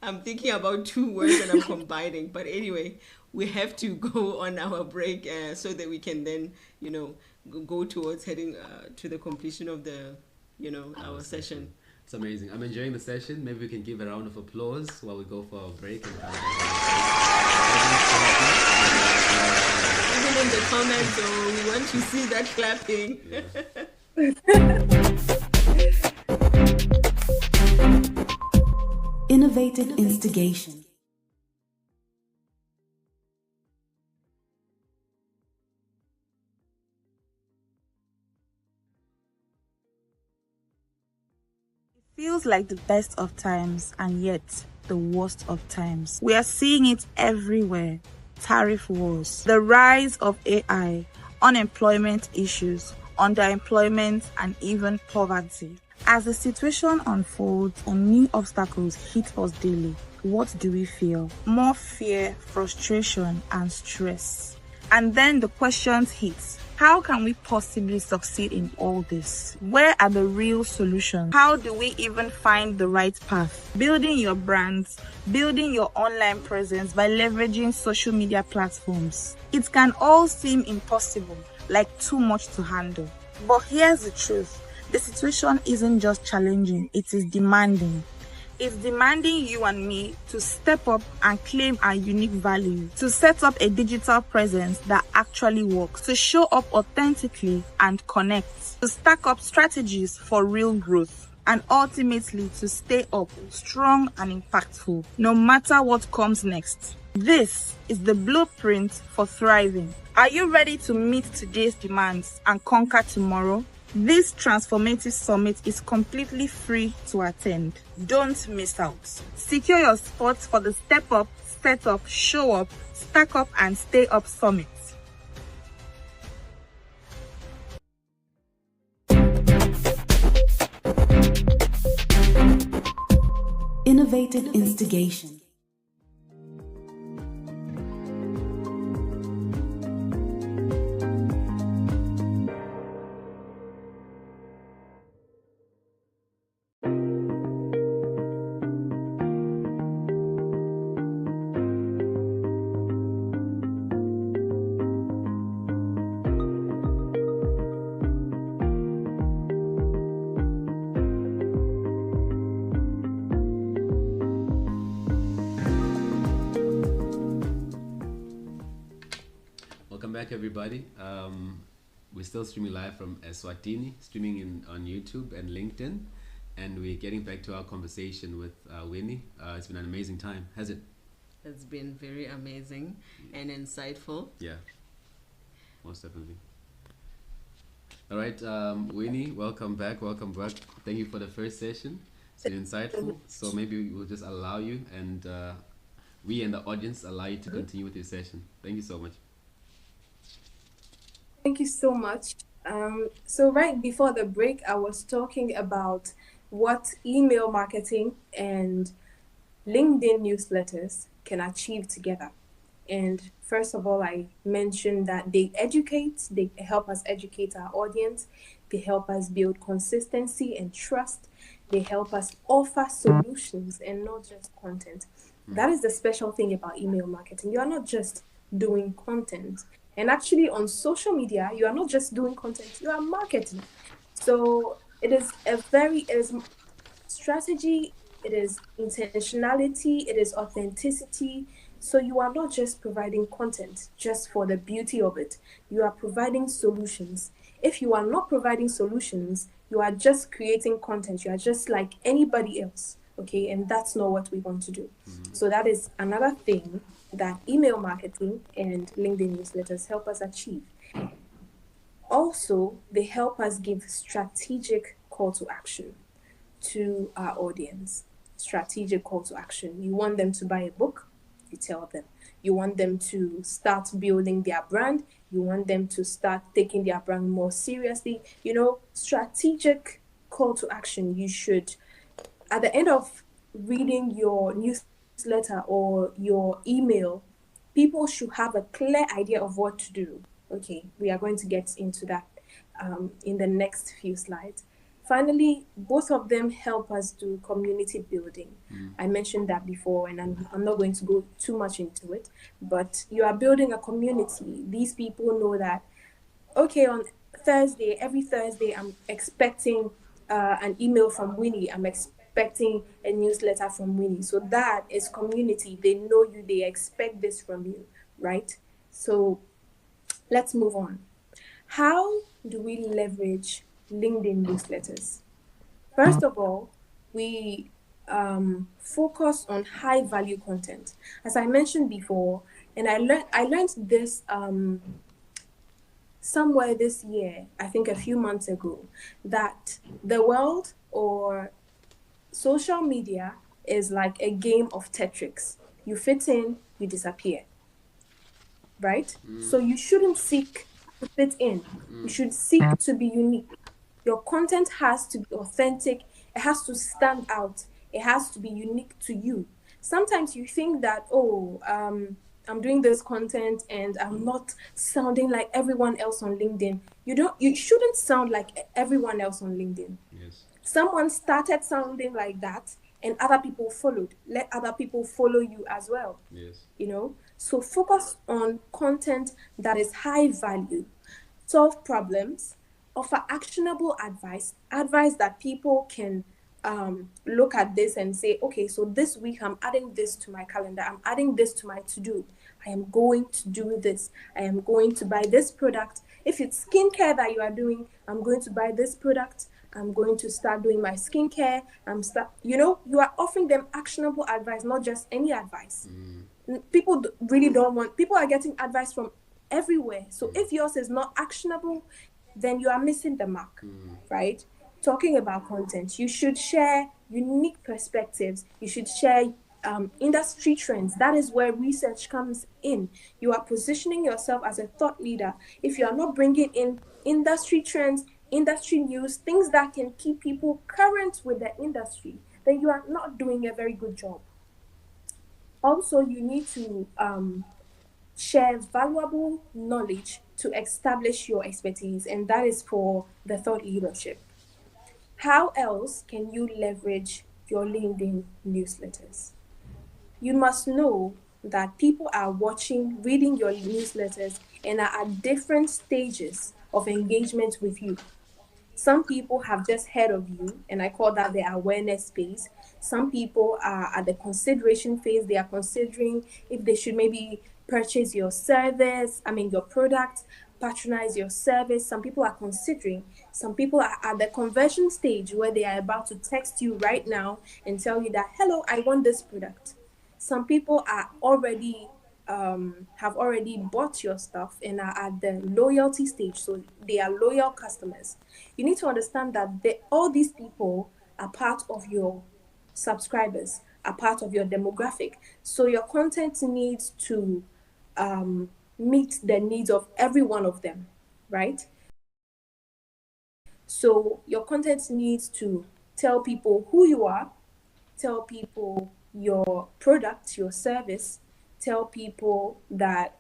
I'm thinking about two words and I'm combining. But anyway, we have to go on our break so that we can then, go towards heading to the completion of the, our session. It's amazing. I'm enjoying the session. Maybe we can give a round of applause while we go for our break. And even in the comments, we want to see that clapping. Innovate Innovative instigation. Feels like the best of times and yet the worst of times. We are seeing it everywhere. Tariff wars, the rise of AI, unemployment issues, underemployment, and even poverty. As the situation unfolds and new obstacles hit us daily, what do we feel? More fear, frustration, and stress. And then the questions hit. How can we possibly succeed in all this? Where are the real solutions? How do we even find the right path? Building your brands, building your online presence by leveraging social media platforms. It can all seem impossible, like too much to handle. But here's the truth. The situation isn't just challenging, it is demanding. It's demanding you and me to step up and claim our unique value, to set up a digital presence that actually works, to show up authentically and connect, to stack up strategies for real growth, and ultimately to stay up strong and impactful, no matter what comes next. This is the blueprint for thriving. Are you ready to meet today's demands and conquer tomorrow? This transformative summit is completely free to attend. Don't miss out. Secure your spots for the Step Up, Set Up, Show Up, Stack Up and Stay Up Summit. Innovative instigation. Welcome back, everybody. We're still streaming live from Eswatini, streaming on YouTube and LinkedIn, and we're getting back to our conversation with Winnie. It's been an amazing time, has it? It's been very amazing and insightful. Yeah, most definitely. All right, Winnie, welcome back. Thank you for the first session. It's been insightful. So maybe we'll just allow you, and we and the audience allow you to continue with your session. Thank you so much. Thank you so much. So right before the break, I was talking about what email marketing and LinkedIn newsletters can achieve together. And first of all, I mentioned that they help us educate our audience, they help us build consistency and trust, they help us offer solutions and not just content. That is the special thing about email marketing. You are not just doing content. And actually on social media, you are not just doing content, you are marketing. So it is strategy, it is intentionality, it is authenticity. So you are not just providing content just for the beauty of it. You are providing solutions. If you are not providing solutions, you are just creating content. You are just like anybody else. Okay, and that's not what we want to do. So that is another thing that email marketing and LinkedIn newsletters help us achieve. Also, they help us give strategic call to action to our audience. Strategic call to action. You want them to buy a book, you tell them. You want them to start building their brand, you want them to start taking their brand more seriously. Strategic call to action. You should, at the end of reading your newsletter or your email, people should have a clear idea of what to do. Okay, we are going to get into that in the next few slides. Finally, both of them help us do community building. I mentioned that before, and I'm not going to go too much into it, but you are building a community. These people know that, okay, on Thursday, every Thursday, I'm expecting an email from Winnie. I'm expecting a newsletter from Winnie. So that is community. They know you, they expect this from you, right? So let's move on. How do we leverage LinkedIn newsletters? First of all, we focus on high value content. As I mentioned before, and I learned this somewhere this year, I think a few months ago, that the world or social media is like a game of Tetris. You fit in, you disappear, right? So you shouldn't seek to fit in. You should seek to be unique. Your content has to be authentic, it has to stand out, it has to be unique to you. Sometimes you think that, oh, I'm doing this content and I'm not sounding like everyone else on LinkedIn. You shouldn't sound like everyone else on LinkedIn. Yes. Someone started sounding like that and other people followed. Let other people follow you as well. Yes. So focus on content that is high value, solve problems, offer actionable advice that people can look at this and say, okay, so this week I'm adding this to my calendar, I'm adding this to my to-do, I am going to do this, I am going to buy this product. If it's skincare that you are doing, I'm going to buy this product, I'm going to start doing my skincare. You are offering them actionable advice, not just any advice. People really don't want, people are getting advice from everywhere. So if yours is not actionable, then you are missing the mark, right? Talking about content, you should share unique perspectives. You should share industry trends. That is where research comes in. You are positioning yourself as a thought leader. If you are not bringing in industry trends, industry news, things that can keep people current with the industry, then you are not doing a very good job. Also, you need to share valuable knowledge to establish your expertise, and that is for the thought leadership. How else can you leverage your LinkedIn newsletters? You must know that people are watching, reading your newsletters, and are at different stages of engagement with you. Some people have just heard of you, and I call that the awareness phase. Some people are at the consideration phase. They are considering if they should maybe purchase your service, I mean, your product, patronize your service. Some people are considering. Some people are at the conversion stage where they are about to text you right now and tell you that, hello, I want this product. Some people are already have already bought your stuff and are at the loyalty stage, so they are loyal customers. You need to understand that all these people are part of your subscribers, are part of your demographic. So your content needs to meet the needs of every one of them, right? So your content needs to tell people who you are, tell people your product, your service, tell people that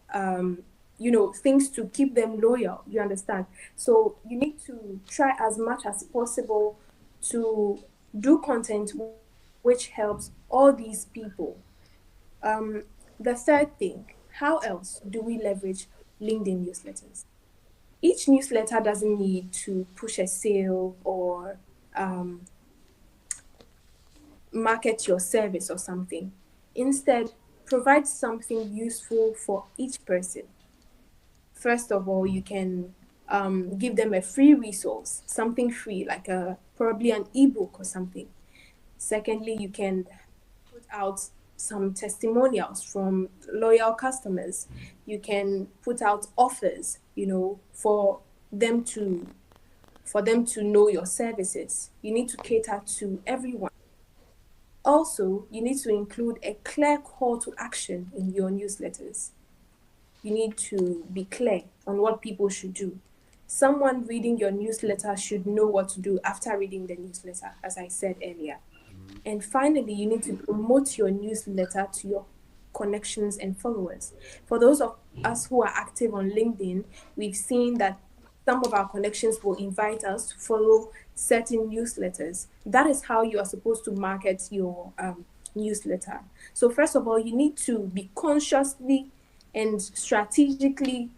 things to keep them loyal. You understand? So you need to try as much as possible to do content which helps all these people. The third thing, how else do we leverage LinkedIn newsletters? Each newsletter doesn't need to push a sale or market your service or something. Instead, provide something useful for each person. First of all, you can give them a free resource, something free, like probably an ebook or something. Secondly, you can put out some testimonials from loyal customers. You can put out offers, for them to know your services. You need to cater to everyone. Also, you need to include a clear call to action in your newsletters. You need to be clear on what people should do. Someone reading your newsletter should know what to do after reading the newsletter, as I said earlier. And finally, you need to promote your newsletter to your connections and followers. For those of us who are active on LinkedIn, we've seen that some of our connections will invite us to follow certain newsletters. That is how you are supposed to market your newsletter. So first of all, you need to be consciously and strategically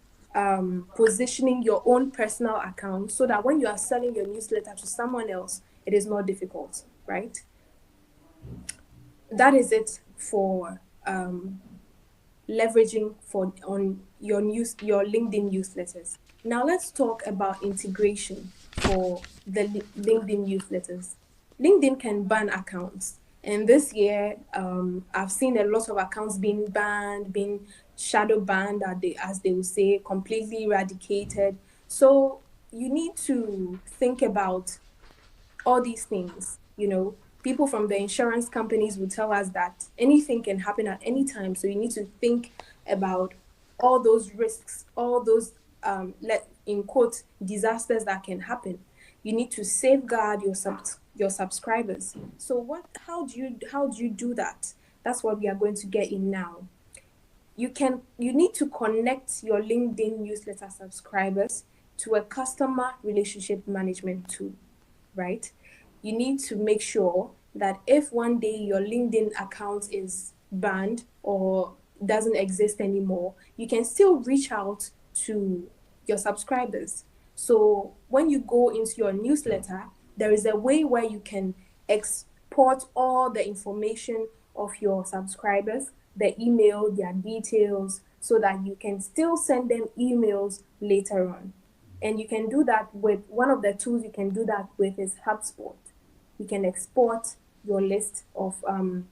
positioning your own personal account so that when you are selling your newsletter to someone else, it is not difficult, right? That is it for leveraging on your LinkedIn newsletters. Now let's talk about integration for the LinkedIn newsletters. LinkedIn can ban accounts, And this year, I've seen a lot of accounts being banned, being shadow banned, as they would say, completely eradicated. So you need to think about all these things. People from the insurance companies will tell us that anything can happen at any time. So you need to think about all those risks, all those let in quote disasters that can happen. You need to safeguard your subscribers. So how do you do that? That's what we are going to get in now. You need to connect your LinkedIn newsletter subscribers to a customer relationship management tool, right? You need to make sure that if one day your LinkedIn account is banned or doesn't exist anymore, you can still reach out to your subscribers. So when you go into your newsletter, there is a way where you can export all the information of your subscribers, the email, their details, so that you can still send them emails later on. And you can do that with one of the tools you can do that with is HubSpot. You can export your list of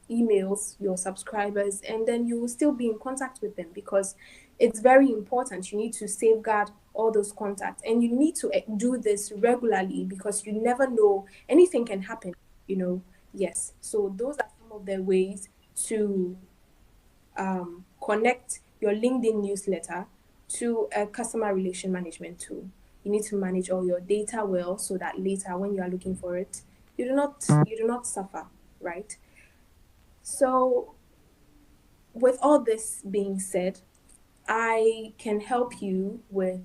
emails, your subscribers, and then you will still be in contact with them because it's very important. You need to safeguard all those contacts and you need to do this regularly because you never know, anything can happen, you know. Yes. So those are some of the ways to connect your LinkedIn newsletter to a customer relation management tool. You need to manage all your data well so that later when you are looking for it, you do not suffer, right? So with all this being said, I can help you with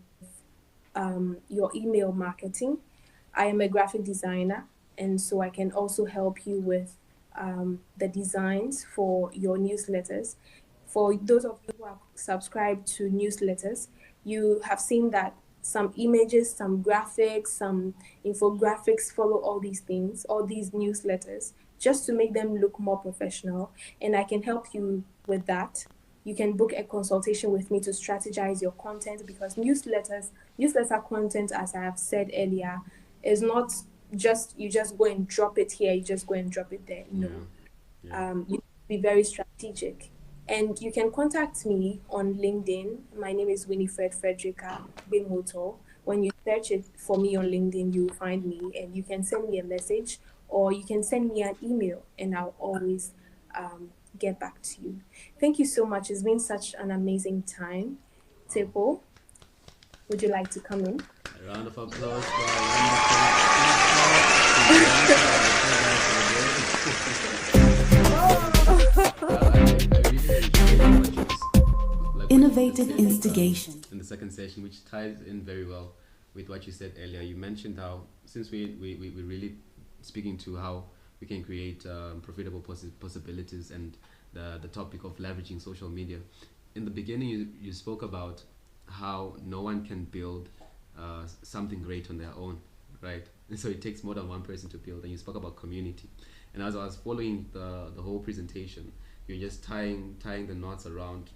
your email marketing. I am a graphic designer, and so I can also help you with the designs for your newsletters. For those of you who are subscribed to newsletters, you have seen that some images, some graphics, some infographics follow all these things, all these newsletters, just to make them look more professional. And I can help you with that. You can book a consultation with me to strategize your content because newsletter content, as I have said earlier, is not just you just go and drop it here, you just go and drop it there. No. You be very strategic. And you can contact me on LinkedIn. My name is Winifred Frederica Bimoto. When you search it for me on LinkedIn, you'll find me and you can send me a message or you can send me an email and I'll always get back to you. Thank you so much. It's been such an amazing time. Tepo, would you like to come in? A round of applause for our Innovative instigation. in the second session, which ties in very well with what you said earlier. You mentioned how, since we're really speaking to how we can create profitable possibilities and the topic of leveraging social media. In the beginning, you spoke about how no one can build something great on their own, right? And so it takes more than one person to build. And you spoke about community. And as I was following the whole presentation, you're just tying the knots around,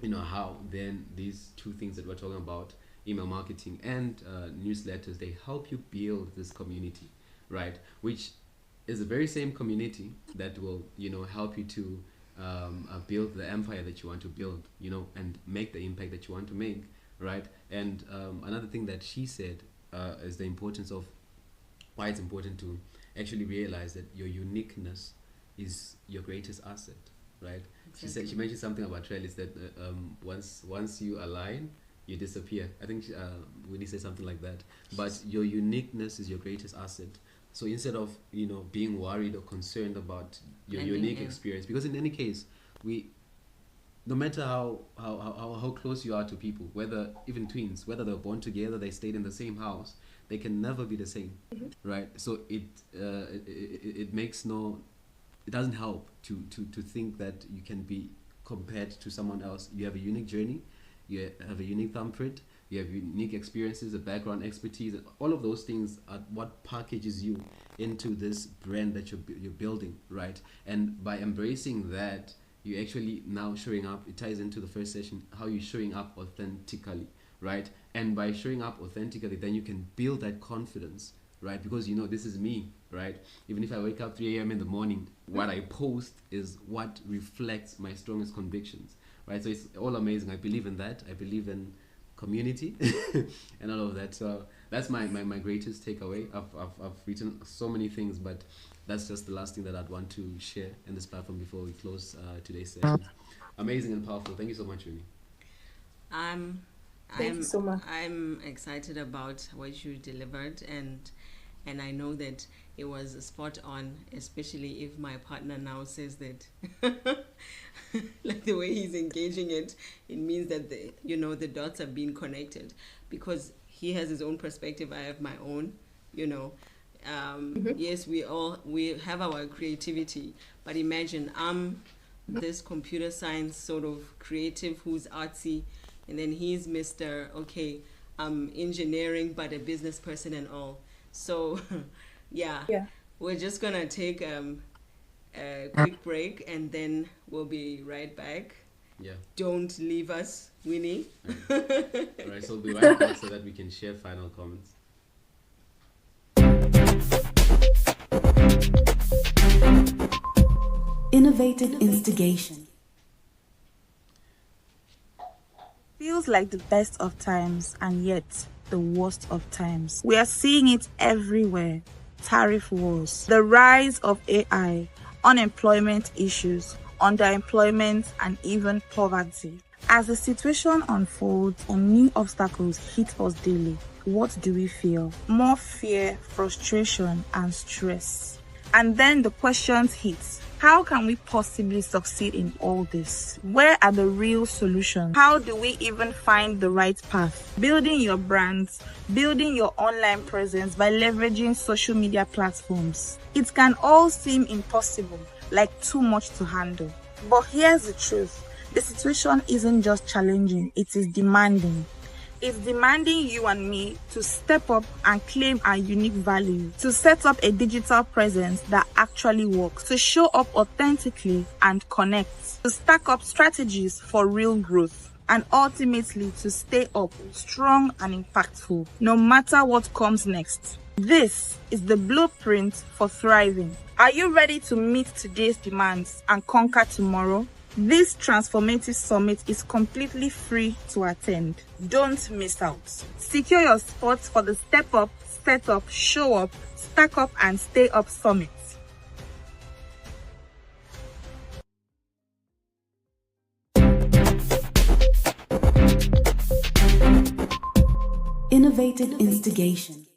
how then these two things that we're talking about, email marketing and newsletters, they help you build this community, right? Which is the very same community that will, help you to build the empire that you want to build, and make the impact that you want to make, right? And another thing that she said is the importance of why it's important to actually realize that your uniqueness is your greatest asset, right? Exactly. She mentioned something about trellis that once you align, you disappear. I think Winnie said something like that. But your uniqueness is your greatest asset. So instead of being worried or concerned about your unique experience, because in any case, no matter how close you are to people, whether even twins, whether they're born together, they stayed in the same house, they can never be the same, right? So it makes it doesn't help to think that you can be compared to someone else. You have a unique journey, you have a unique thumbprint, you have unique experiences, a background, expertise, and all of those things are what packages you into this brand that you're building, right? And by embracing that, you actually now showing up. It ties into the first session, how you're showing up authentically, right? And by showing up authentically, then you can build that confidence, right? Because this is me, right? Even if I wake up 3 a.m. in the morning, what I post is what reflects my strongest convictions, right? So it's all amazing. I believe in that. I believe in community and all of that. So that's my greatest takeaway. I've written so many things, but that's just the last thing that I'd want to share in this platform before we close today's session. Amazing and powerful. Thank you so much, Winnie. Thank you so much. I'm excited about what you delivered, and I know that it was spot on, especially if my partner now says that like the way he's engaging it means that the dots are being connected, because he has his own perspective, I have my own. Yes, we have our creativity, but imagine I'm this computer science sort of creative who's artsy, and then he's Mr. Okay, I'm engineering but a business person and all. So yeah, we're just gonna take a quick break, and then we'll be right back. Yeah. Don't leave us, Winnie. All right, so we'll be right back so that we can share final comments. Innovative instigation. Feels like the best of times and yet the worst of times. We are seeing it everywhere. Tariff wars, the rise of AI, unemployment issues, underemployment, and even poverty. As the situation unfolds and new obstacles hit us daily, what do we feel? More fear, frustration, and stress. And then the questions hit. How can we possibly succeed in all this? Where are the real solutions? How do we even find the right path? Building your brands, building your online presence by leveraging social media platforms. It can all seem impossible, like too much to handle. But here's the truth. The situation isn't just challenging, it is demanding. It's demanding you and me to step up and claim our unique value, to set up a digital presence that actually works, to show up authentically and connect, to stack up strategies for real growth, and ultimately to stay up strong and impactful, no matter what comes next. This is the blueprint for thriving. Are you ready to meet today's demands and conquer tomorrow? This transformative summit is completely free to attend. Don't miss out. Secure your spots for the Step Up, Set Up, Show Up, Stack Up, and Stay Up Summit. Innovative instigation.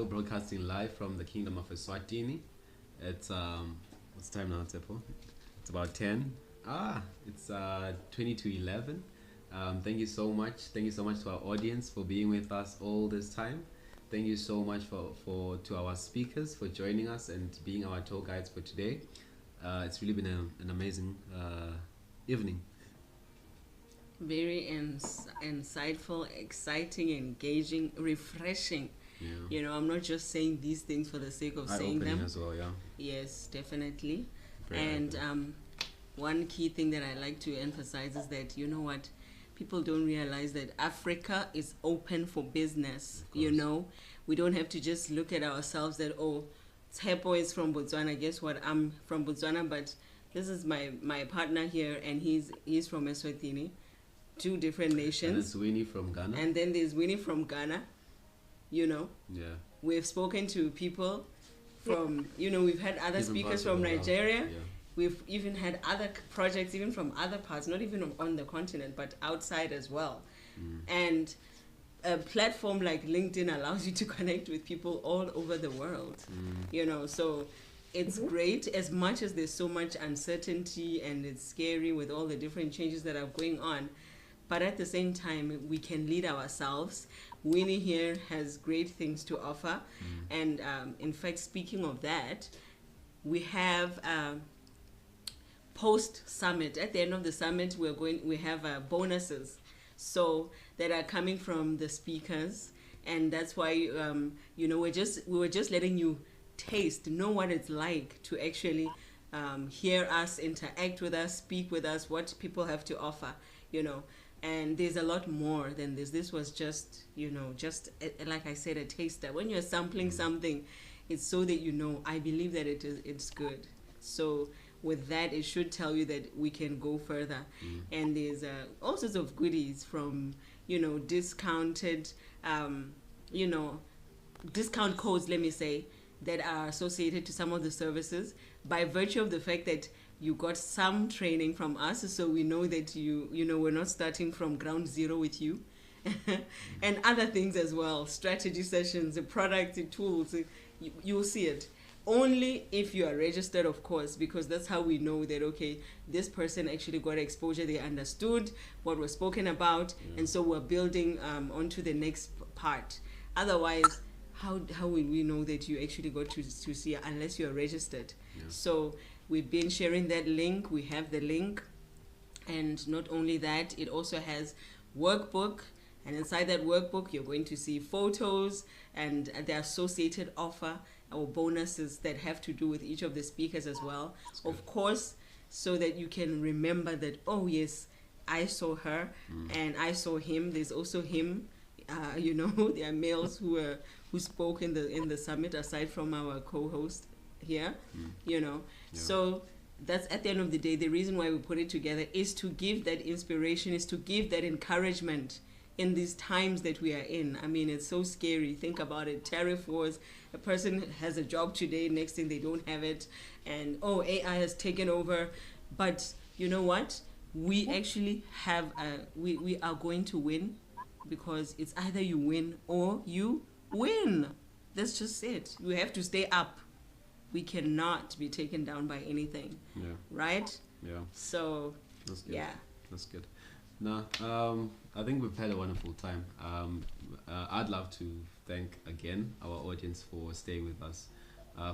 Broadcasting live from the Kingdom of Eswatini. It's what's time now, Tepo? It's about 10. It's 20 to 11. Thank you so much. Thank you so much to our audience for being with us all this time. Thank you so much to our speakers for joining us and being our tour guides for today. It's really been an amazing evening. Very insightful, exciting, engaging, refreshing. Yeah. I'm not just saying these things for the sake of saying them as well. Yeah. Yes, definitely. Very and one key thing that I like to emphasize is that people don't realize that Africa is open for business. We don't have to just look at ourselves that Tepo is from Botswana. Guess what? I'm from Botswana, but this is my partner here, and he's from Eswatini. Two different nations. And there's Winnie from Ghana. And then there's Winnie from Ghana. Yeah. We've spoken to people from, we've had other speakers from Nigeria. Yeah. We've even had other projects, even from other parts, not even on the continent, but outside as well. And a platform like LinkedIn allows you to connect with people all over the world. So it's great, as much as there's so much uncertainty and it's scary with all the different changes that are going on. But at the same time, we can lead ourselves. Winnie here has great things to offer. And in fact, speaking of that, we have post summit. At the end of the summit, we have bonuses, so that are coming from the speakers, and that's why we were just letting you know what it's like to actually hear us, interact with us, speak with us, what people have to offer, and there's a lot more than this. This was just like I said, a taster. When you're sampling something, it's so that I believe that it's good. So with that, it should tell you that we can go further. And there's all sorts of goodies from discounted discount codes, let me say, that are associated to some of the services by virtue of the fact that you got some training from us, so we know that we're not starting from ground zero with you. And other things as well, strategy sessions, the product, the tools, you'll see it. Only if you are registered, of course, because that's how we know that, okay, this person actually got exposure, they understood what was spoken about, and so we're building onto the next part. Otherwise, how will we know that you actually got to see unless you're registered? So we've been sharing that link. We have the link. And not only that, it also has workbook. And inside that workbook, you're going to see photos and the associated offer or bonuses that have to do with each of the speakers as well. Of course, so that you can remember that, oh yes, I saw her and I saw him. There's also him. There are males who spoke in the summit aside from our co-host here. So that's, at the end of the day, the reason why we put it together is to give that inspiration, is to give that encouragement in these times that we are in. I mean, it's so scary. Think about it. Tariff wars. A person has a job today, next thing they don't have it, and AI has taken over. But you know what? We actually have we are going to win, because it's either you win or you win. That's just it. We have to stay up. We cannot be taken down by anything. Yeah. Right? Yeah. So That's good. yeah. That's good. No, I think we've had a wonderful time. I'd love to thank again our audience for staying with us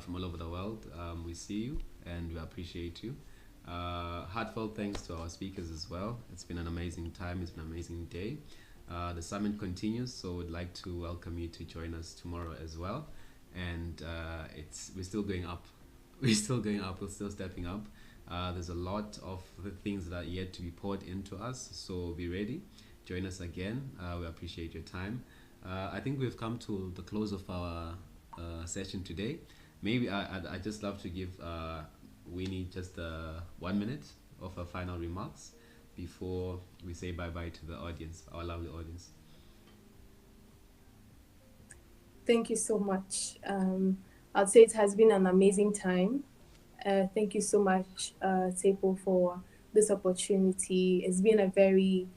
from all over the world. We see you and we appreciate you. Heartfelt thanks to our speakers as well. It's been an amazing time. It's been an amazing day. The summit continues, so we'd like to welcome you to join us tomorrow as well. And we're still going up. We're still going up. We're still stepping up. There's a lot of the things that are yet to be poured into us, so be ready. Join us again. We appreciate your time. I think we've come to the close of our session today. Maybe I'd just love to give Winnie just 1 minute of her final remarks before we say bye-bye to the audience, our lovely audience. Thank you so much. I'd say it has been an amazing time. Thank you so much, Tepo, for this opportunity. It's been a very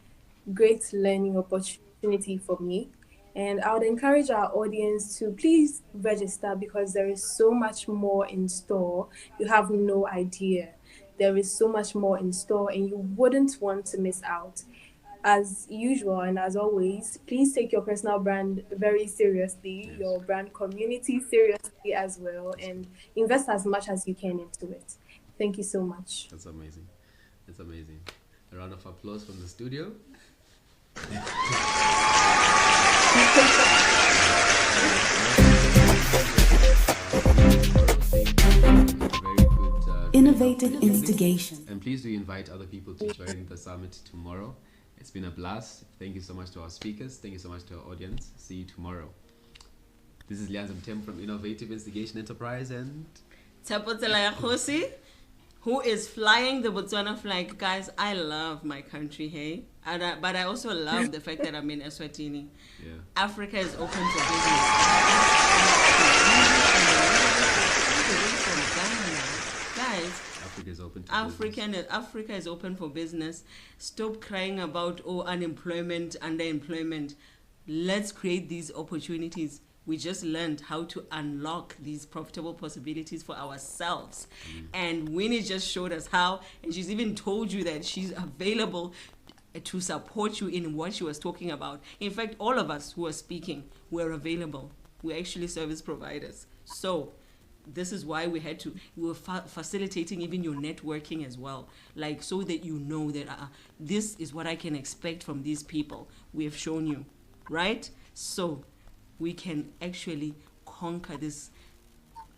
great learning opportunity for me. And I would encourage our audience to please register, because there is so much more in store. You have no idea. There is so much more in store and you wouldn't want to miss out. As usual and as always, please take your personal brand very seriously, your brand community seriously as well, and invest as much as you can into it. Thank you so much. That's amazing. That's amazing. A round of applause from the studio. Innovative instigation. And please do invite other people to join the summit tomorrow. It's been a blast. Thank you so much to our speakers. Thank you so much to our audience. See you tomorrow. This is Lianzam Tem from Innovative Instigation Enterprise and Tapotela Yakosi, who is flying the Botswana flag. Guys, I love my country, hey? But I also love the fact that I'm in Eswatini. yeah. Africa is open for business. Guys, Africa is open to business. Africa is open for business. Stop crying about unemployment, underemployment. Let's create these opportunities. We just learned how to unlock these profitable possibilities for ourselves. And Winnie just showed us how, and she's even told you that she's available to support you in what she was talking about. In fact, all of us who are speaking were available. We're actually service providers. So this is why we were facilitating even your networking as well, like so that you know that this is what I can expect from these people. We have shown you, right? So we can actually conquer this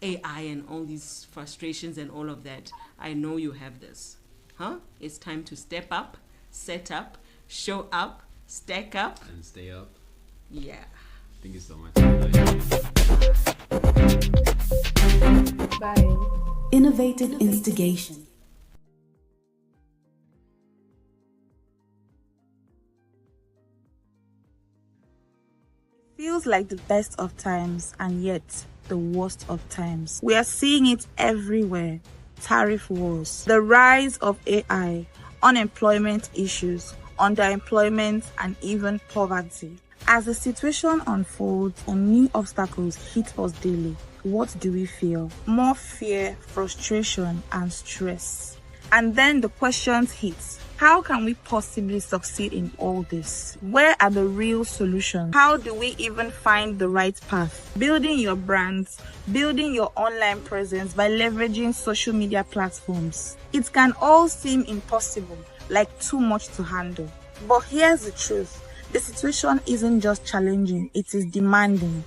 AI and all these frustrations and all of that. I know you have this. It's time to step up, set up, show up, stack up, and stay up. Yeah. Thank you so much. Bye. Innovative instigation. Feels like the best of times and yet the worst of times. We are seeing it everywhere. Tariff wars, the rise of AI, unemployment issues, underemployment, and even poverty. As the situation unfolds and new obstacles hit us daily, what do we feel? More fear, frustration, and stress. And then the questions hit. How can we possibly succeed in all this? Where are the real solutions? How do we even find the right path? Building your brands, building your online presence by leveraging social media platforms. It can all seem impossible, like too much to handle. But here's the truth. The situation isn't just challenging, it is demanding.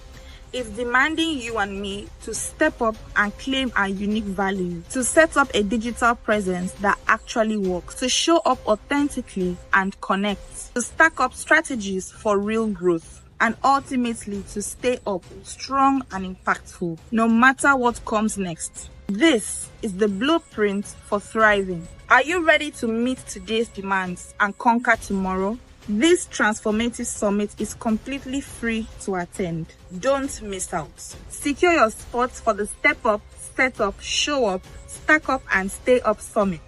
It's demanding you and me to step up and claim our unique value, to set up a digital presence that actually works, to show up authentically and connect, to stack up strategies for real growth, and ultimately to stay up strong and impactful, no matter what comes next. This is the blueprint for thriving. Are you ready to meet today's demands and conquer tomorrow? This transformative summit is completely free to attend. Don't miss out. Secure your spots for the Step Up, Set Up, Show Up, Stack Up and Stay Up Summit.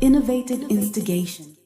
Innovative instigation.